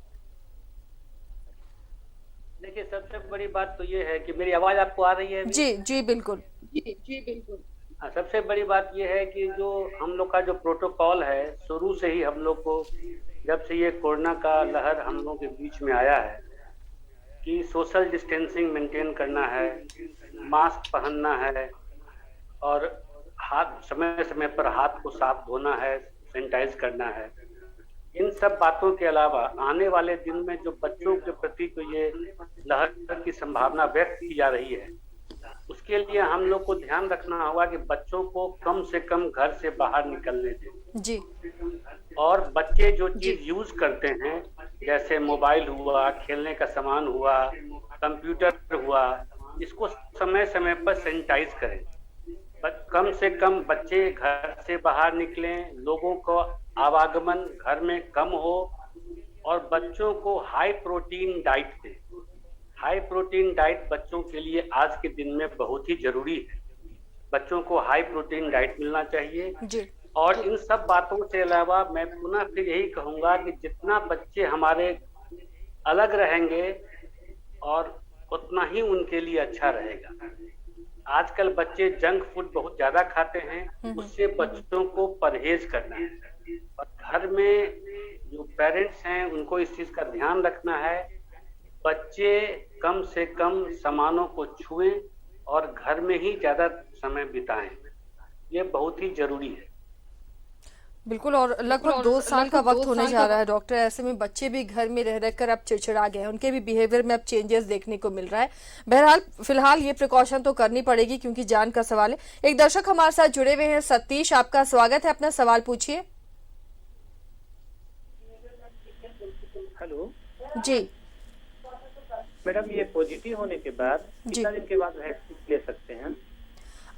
देखिए, सबसे बड़ी बात तो ये है कि मेरी आवाज आपको आ रही है? जी जी बिल्कुल। जी बिल्कुल। सबसे बड़ी बात ये है कि जो हम लोग का जो प्रोटोकॉल है, शुरू से ही हम लोग को, जब से ये कोरोना का लहर हम लोग के बीच में आया है, कि सोशल डिस्टेंसिंग मेंटेन करना है, मास्क पहनना है और हाथ समय समय पर हाथ को साफ धोना है, सैनिटाइज करना है। इन सब बातों के अलावा आने वाले दिन में जो बच्चों के प्रति तो ये लहर की संभावना व्यक्त की जा रही है, उसके लिए हम लोग को ध्यान रखना होगा कि बच्चों को कम से कम घर से बाहर निकलने दें जी। और बच्चे जो चीज यूज करते हैं, जैसे मोबाइल हुआ, खेलने का सामान हुआ, कंप्यूटर हुआ, इसको समय समय पर सैनिटाइज करें। कम से कम बच्चे घर से बाहर निकलें, लोगों को आवागमन घर में कम हो और बच्चों को हाई प्रोटीन डाइट दें। हाई प्रोटीन डाइट बच्चों के लिए आज के दिन में बहुत ही जरूरी है। बच्चों को हाई प्रोटीन डाइट मिलना चाहिए जी। और इन सब बातों से अलावा मैं पुनः फिर यही कहूंगा कि जितना बच्चे हमारे अलग रहेंगे और उतना ही उनके लिए अच्छा रहेगा। आजकल बच्चे जंक फूड बहुत ज्यादा खाते हैं, उससे बच्चों को परहेज करना है और घर में जो पेरेंट्स हैं उनको इस चीज का ध्यान रखना है। बच्चे कम से कम सामानों को छुएं और घर में ही ज्यादा समय बिताएं, ये बहुत ही जरूरी है। बिल्कुल, और लगभग 2 साल का वक्त होने जा रहा है डॉक्टर। ऐसे में बच्चे भी घर में रह रहकर अब चिड़चिड़ा गए हैं, उनके भी बिहेवियर में अब चेंजेस देखने को मिल रहा है। बहरहाल फिलहाल ये प्रिकॉशन तो करनी पड़ेगी क्योंकि जान का सवाल है। एक दर्शक हमारे साथ जुड़े हुए हैं, सतीश, आपका स्वागत है, अपना सवाल पूछिए। हेलो जी मैडम, ये पॉजिटिव होने के बाद कितना दिन के बाद वैक्सीन ले सकते हैं?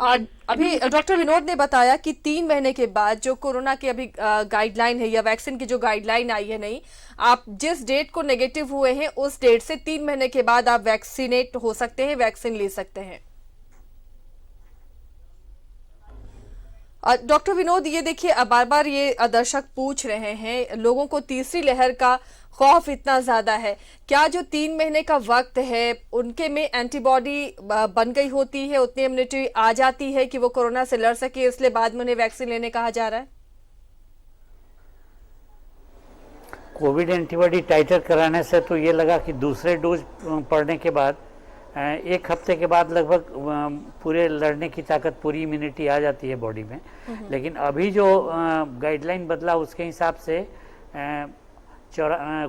अभी डॉक्टर विनोद ने बताया कि 3 महीने के बाद जो कोरोना की अभी गाइडलाइन है या वैक्सीन की जो गाइडलाइन आई है, नहीं, आप जिस डेट को नेगेटिव हुए हैं उस डेट से 3 महीने के बाद आप वैक्सीनेट हो सकते हैं, वैक्सीन ले सकते हैं। डॉक्टर विनोद, ये देखिए बार बार ये दर्शक पूछ रहे हैं, लोगों को तीसरी लहर का खौफ इतना ज्यादा है, क्या जो 3 महीने का वक्त है उनके में एंटीबॉडी बन गई होती है, उतनी इम्यूनिटी आ जाती है कि वो कोरोना से लड़ सके, इसलिए बाद में उन्हें वैक्सीन लेने कहा जा रहा है? कोविड एंटीबॉडी टाइटर कराने से तो ये लगा कि दूसरे डोज पड़ने के बाद 1 हफ्ते के बाद लगभग पूरे लड़ने की ताकत, पूरी इम्यूनिटी आ जाती है बॉडी में। लेकिन अभी जो गाइडलाइन बदला उसके हिसाब से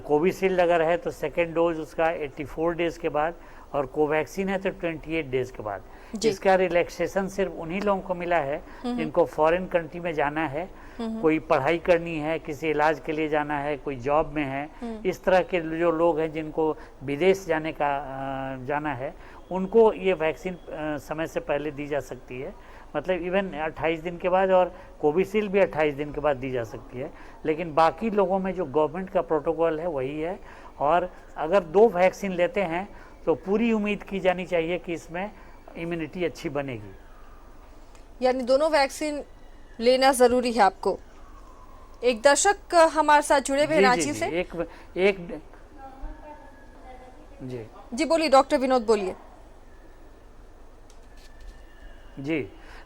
कोविशील्ड अगर है तो सेकेंड डोज उसका 84 डेज के बाद और कोवैक्सीन है तो 28 डेज के बाद। इसका रिलैक्सेशन सिर्फ उन्हीं लोगों को मिला है जिनको फॉरेन कंट्री में जाना है, कोई पढ़ाई करनी है, किसी इलाज के लिए जाना है, कोई जॉब में है, इस तरह के जो लोग हैं जिनको विदेश जाना है, उनको ये वैक्सीन समय से पहले दी जा सकती है। मतलब इवन 28 दिन के बाद, और कोविशील्ड भी 28 दिन के बाद दी जा सकती है। लेकिन बाकी लोगों में जो गवर्नमेंट का प्रोटोकॉल है वही है, और अगर 2 वैक्सीन लेते हैं तो पूरी उम्मीद की जानी चाहिए कि इसमें इम्यूनिटी अच्छी बनेगी। यानी दोनों वैक्सीन लेना जरूरी है आपको। एक दर्शक हमारे साथ जुड़े हुए रांची से। जी बोलिए डॉक्टर विनोद, बोलिए। जी,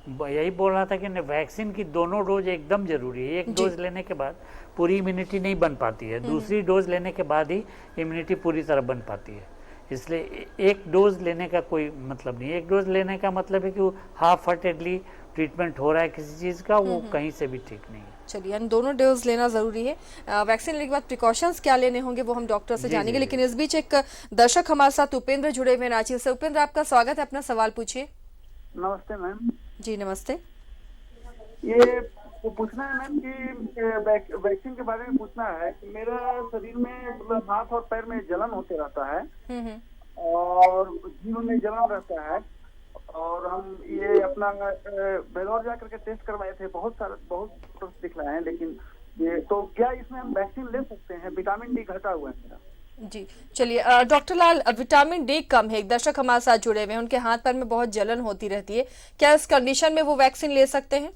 यही बोल रहा था कि वैक्सीन की दोनों डोज एकदम जरूरी है। एक डोज लेने के बाद पूरी इम्यूनिटी नहीं बन पाती है, दूसरी डोज लेने के बाद ही इम्यूनिटी पूरी तरह बन पाती है। इसलिए एक डोज लेने का कोई मतलब नहीं है। एक डोज लेने का मतलब है कि वो हाफ हार्टेडली ट्रीटमेंट हो रहा है किसी चीज़ का, वो कहीं से भी ठीक नहीं है। चलिए, दोनों डोज लेना जरूरी है। वैक्सीन लेने के बाद प्रिकॉशंस क्या लेने होंगे वो हम डॉक्टर से जानेंगे, लेकिन इस बीच एक दर्शक हमारे साथ उपेंद्र जुड़े हुए रांची से। उपेंद्र, आपका स्वागत है, अपना सवाल पूछिए। नमस्ते मैम। जी नमस्ते। ये पूछना है मैम कि वैक्सीन के बारे में पूछना है कि मेरा शरीर में मतलब हाथ और पैर में जलन होते रहता है और जीभ में जलन रहता है, और हम ये अपना बेंगलोर जाकर के टेस्ट करवाए थे, बहुत दिखलाए हैं, लेकिन ये तो क्या इसमें हम वैक्सीन ले सकते हैं? विटामिन डी घटा हुआ है मेरा। जी चलिए, डॉक्टर लाल, विटामिन डी कम है, एक दर्शक हमारे साथ जुड़े हुए हैं, उनके हाथ पैर में बहुत जलन होती रहती है, क्या इस कंडीशन में वो वैक्सीन ले सकते हैं?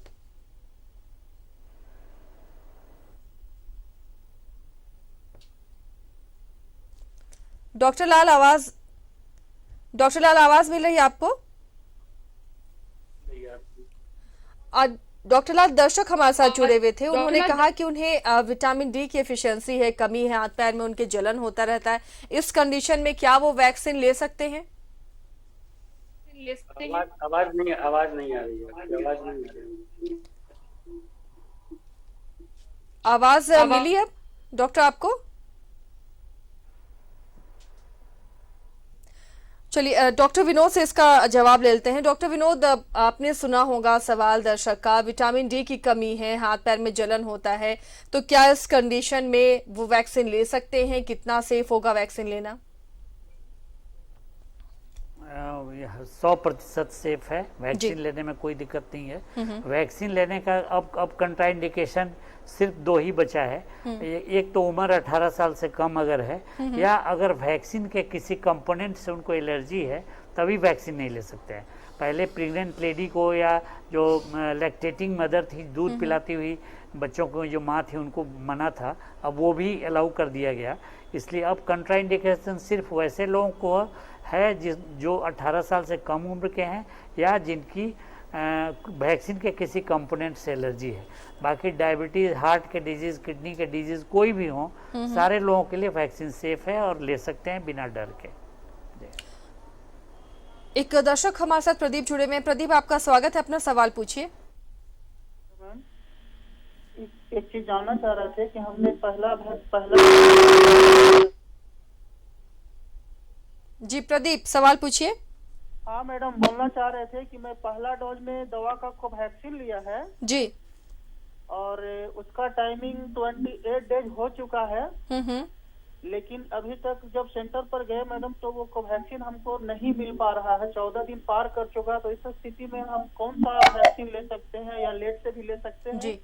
डॉक्टर लाल आवाज मिल रही है आपको? डॉक्टर लाल, दर्शक हमारे साथ जुड़े हुए थे, उन्होंने कहा कि उन्हें विटामिन डी की एफिशिएंसी है, कमी है, हाथ पैर में उनके जलन होता रहता है, इस कंडीशन में क्या वो वैक्सीन ले सकते हैं? आवाज नहीं आ रही है। आवाज मिली है डॉक्टर आपको? चलिए, डॉक्टर विनोद से इसका जवाब ले लेते हैं। डॉक्टर विनोद, आपने सुना होगा सवाल दर्शक का, विटामिन डी की कमी है, हाथ पैर में जलन होता है, तो क्या इस कंडीशन में वो वैक्सीन ले सकते हैं? कितना सेफ होगा वैक्सीन लेना? 100% सेफ है, वैक्सीन लेने में कोई दिक्कत नहीं है। वैक्सीन लेने का अब कंट्राइंडिकेशन सिर्फ 2 ही बचा है। एक तो उम्र 18 साल से कम अगर है, या अगर वैक्सीन के किसी कंपोनेंट से उनको एलर्जी है तभी वैक्सीन नहीं ले सकते हैं। पहले प्रेग्नेंट लेडी को या जो लैक्टेटिंग मदर थी, दूध पिलाती हुई बच्चों को जो माँ थी, उनको मना था, अब वो भी अलाउ कर दिया गया। इसलिए अब कंट्राइंडिकेशन सिर्फ वैसे लोगों को है जो 18 साल से कम उम्र के हैं या जिनकी वैक्सीन के किसी कंपोनेंट से एलर्जी है। बाकी डायबिटीज, हार्ट के डिजीज, किडनी के डिजीज कोई भी हो, सारे लोगों के लिए वैक्सीन सेफ है और ले सकते हैं बिना डर के। एक दर्शक हमारे साथ प्रदीप जुड़े हुए हैं। प्रदीप, आपका स्वागत है, अपना सवाल पूछिए। एक चीज जानना चाह रहे थे कि हमने पहला जी प्रदीप, सवाल पूछिए। हाँ मैडम, बोलना चाह रहे थे कि मैं पहला डोज में दवा का कोवैक्सीन लिया है जी, और उसका टाइमिंग 28 डेज हो चुका है। लेकिन अभी तक जब सेंटर पर गए मैडम तो वो कोवैक्सीन हमको नहीं मिल पा रहा है। 14 दिन पार कर चुका, तो इस स्थिति में हम कौन सा वैक्सीन ले सकते हैं या लेट से भी ले सकते हैं? जी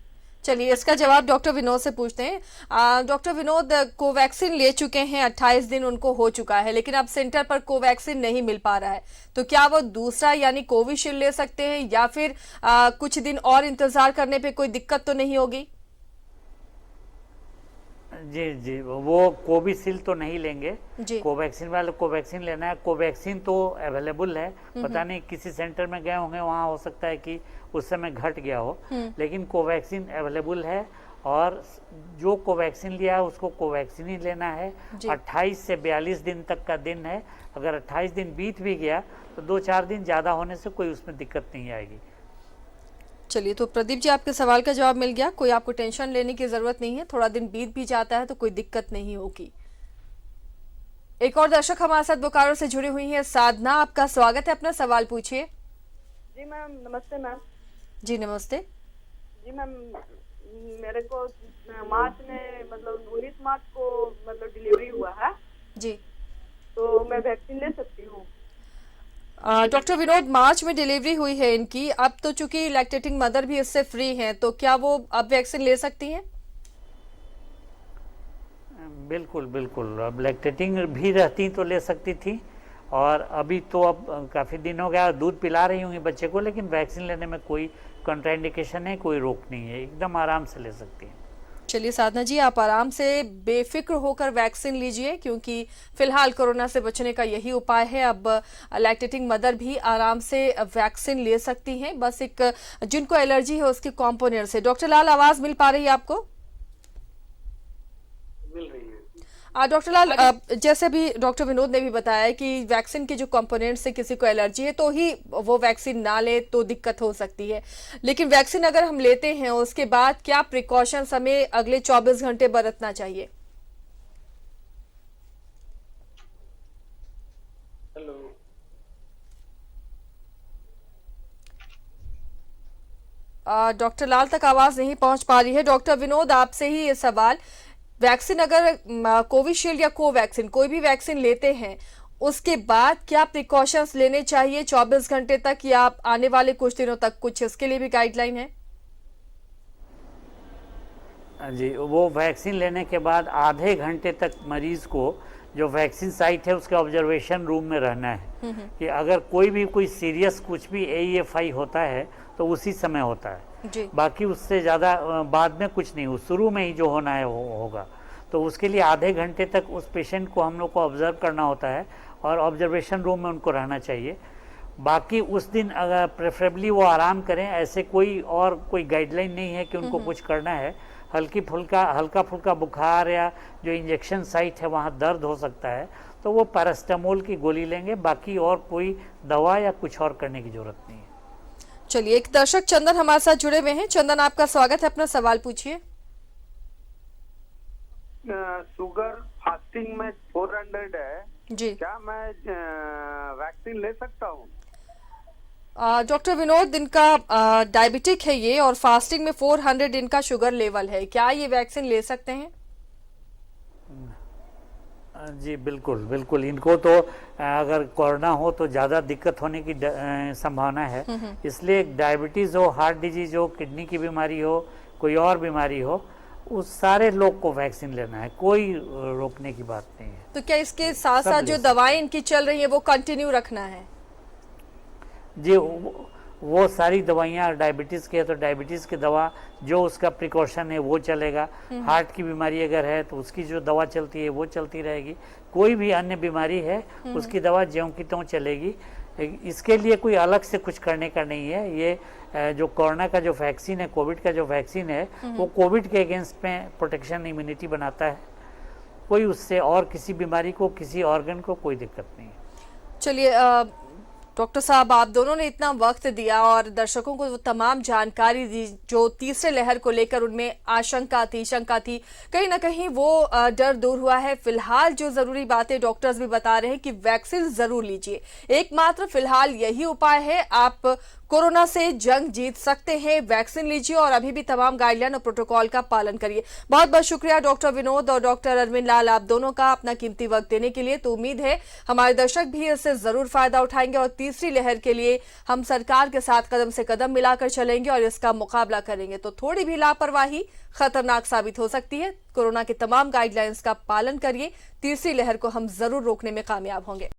चलिए, इसका जवाब डॉक्टर विनोद से पूछते हैं। डॉक्टर विनोद, कोवैक्सीन ले चुके हैं, 28 दिन उनको हो चुका है, लेकिन अब सेंटर पर कोवैक्सीन नहीं मिल पा रहा है, तो क्या वो दूसरा यानी कोविशील्ड ले सकते हैं या फिर कुछ दिन और इंतजार करने पे कोई दिक्कत तो नहीं होगी? जी, वो कोविशील्ड तो नहीं लेंगे, कोवैक्सीन वाले कोवैक्सीन लेना है। कोवैक्सीन तो अवेलेबल है, पता नहीं किसी सेंटर में गए होंगे, वहाँ हो सकता है कि उस समय घट गया हो, लेकिन कोवैक्सीन अवेलेबल है। और जो कोवैक्सीन लिया है उसको कोवैक्सीन ही लेना है। 28 से 42 दिन तक का दिन है, अगर 28 दिन बीत भी गया तो 2-4 दिन ज़्यादा होने से कोई उसमें दिक्कत नहीं आएगी। चलिए, तो प्रदीप जी, आपके सवाल का जवाब मिल गया। कोई आपको टेंशन लेने की जरूरत नहीं है, थोड़ा दिन बीत भी जाता है तो कोई दिक्कत नहीं होगी। एक और दर्शक हमारे साथ बोकारो से जुड़ी हुई है, साधना, आपका स्वागत है, अपना सवाल पूछिए। जी मैम, नमस्ते मैम। जी नमस्ते। जी मैम, मेरे को मार्च में मतलब 19 मार्च को मतलब डिलीवरी हुआ है जी, तो मैं वैक्सीन ले सकती हूँ? डॉक्टर विनोद, मार्च में डिलीवरी हुई है इनकी, अब तो चूंकि लैक्टेटिंग मदर भी इससे फ्री हैं, तो क्या वो अब वैक्सीन ले सकती हैं? बिल्कुल बिल्कुल, अब लैक्टेटिंग भी रहती तो ले सकती थी, और अभी तो अब काफ़ी दिन हो गया दूध पिला रही होंगी बच्चे को, लेकिन वैक्सीन लेने में कोई कंट्राइंडिकेशन है, कोई रोक नहीं है, एकदम आराम से ले सकती हैं। चलिए साधना जी, आप आराम से बेफिक्र होकर वैक्सीन लीजिए, क्योंकि फिलहाल कोरोना से बचने का यही उपाय है। अब लैक्टेटिंग मदर भी आराम से वैक्सीन ले सकती हैं, बस एक जिनको एलर्जी है उसके कॉम्पोनेंट से। डॉक्टर लाल, आवाज मिल पा रही है आपको? मिल रही है। डॉक्टर लाल, जैसे भी डॉक्टर विनोद ने भी बताया कि वैक्सीन के जो कंपोनेंट से किसी को एलर्जी है तो ही वो वैक्सीन ना ले तो दिक्कत हो सकती है, लेकिन वैक्सीन अगर हम लेते हैं उसके बाद क्या प्रिकॉशंस हमें अगले 24 घंटे बरतना चाहिए? हेलो, डॉक्टर लाल तक आवाज नहीं पहुंच पा रही है। डॉक्टर विनोद, आपसे ही ये सवाल, वैक्सीन अगर कोविशील्ड या कोवैक्सीन कोई भी वैक्सीन लेते हैं उसके बाद क्या प्रिकॉशंस लेने चाहिए 24 घंटे तक या आने वाले कुछ दिनों तक, कुछ इसके लिए भी गाइडलाइन है? जी, वो वैक्सीन लेने के बाद आधे घंटे तक मरीज को जो वैक्सीन साइट है उसके ऑब्जर्वेशन रूम में रहना है, कि अगर कोई सीरियस कुछ भी AEFI होता है तो उसी समय होता है जी। बाकी उससे ज़्यादा बाद में कुछ नहीं, शुरू में ही जो होना है वो होगा। तो उसके लिए आधे घंटे तक उस पेशेंट को हम लोग को ऑब्जर्व करना होता है और ऑब्जर्वेशन रूम में उनको रहना चाहिए। बाकी उस दिन अगर प्रेफरेबली वो आराम करें, ऐसे कोई गाइडलाइन नहीं है कि उनको कुछ करना है। हल्का फुल्का बुखार या जो इंजेक्शन साइट है वहाँ दर्द हो सकता है तो वो पैरास्टामोल की गोली लेंगे, बाकी और कोई दवा या कुछ और करने की जरूरत नहीं है। चलिए, एक दर्शक चंदन हमारे साथ जुड़े हुए हैं। चंदन, आपका स्वागत है, अपना सवाल पूछिए। शुगर फास्टिंग में 400 है जी, क्या मैं वैक्सीन ले सकता हूँ? डॉक्टर विनोद, इनका डायबिटिक है ये और फास्टिंग में 400 इनका शुगर लेवल है, क्या ये वैक्सीन ले सकते हैं? जी बिल्कुल बिल्कुल, इनको तो अगर कोरोना हो तो ज़्यादा दिक्कत होने की संभावना है। इसलिए डायबिटीज़ हो, हार्ट डिजीज हो, किडनी की बीमारी हो, कोई और बीमारी हो, उस सारे लोग को वैक्सीन लेना है, कोई रोकने की बात नहीं है। तो क्या इसके साथ साथ जो दवाएं इनकी चल रही है वो कंटिन्यू रखना है? जी वो सारी दवाइयाँ, डायबिटीज़ की है तो डायबिटीज़ की दवा जो उसका प्रिकॉशन है वो चलेगा। हार्ट की बीमारी अगर है तो उसकी जो दवा चलती है वो चलती रहेगी। कोई भी अन्य बीमारी है उसकी दवा ज्यों की त्यों चलेगी। इसके लिए कोई अलग से कुछ करने का नहीं है। ये जो कोरोना का जो वैक्सीन है, कोविड का जो वैक्सीन है, वो कोविड के अगेंस्ट में प्रोटेक्शन इम्यूनिटी बनाता है। कोई उससे और किसी बीमारी को, किसी ऑर्गन को कोई दिक्कत नहीं है। चलिए डॉक्टर साहब, आप दोनों ने इतना वक्त दिया और दर्शकों को वो तमाम जानकारी दी जो तीसरे लहर को लेकर उनमें आशंका थी, शंका थी, कहीं ना कहीं वो डर दूर हुआ है। फिलहाल जो जरूरी बातें डॉक्टर्स भी बता रहे हैं कि वैक्सीन जरूर लीजिए, एकमात्र फिलहाल यही उपाय है। आप कोरोना से जंग जीत सकते हैं, वैक्सीन लीजिए और अभी भी तमाम गाइडलाइन और प्रोटोकॉल का पालन करिए। बहुत बहुत शुक्रिया डॉक्टर विनोद और डॉक्टर अरविंद लाल, आप दोनों का अपना कीमती वक्त देने के लिए। तो उम्मीद है हमारे दर्शक भी इससे जरूर फायदा उठाएंगे और तीसरी लहर के लिए हम सरकार के साथ कदम से कदम मिलाकर चलेंगे और इसका मुकाबला करेंगे। तो थोड़ी भी लापरवाही खतरनाक साबित हो सकती है। कोरोना के तमाम गाइडलाइंस का पालन करिए, तीसरी लहर को हम जरूर रोकने में कामयाब होंगे।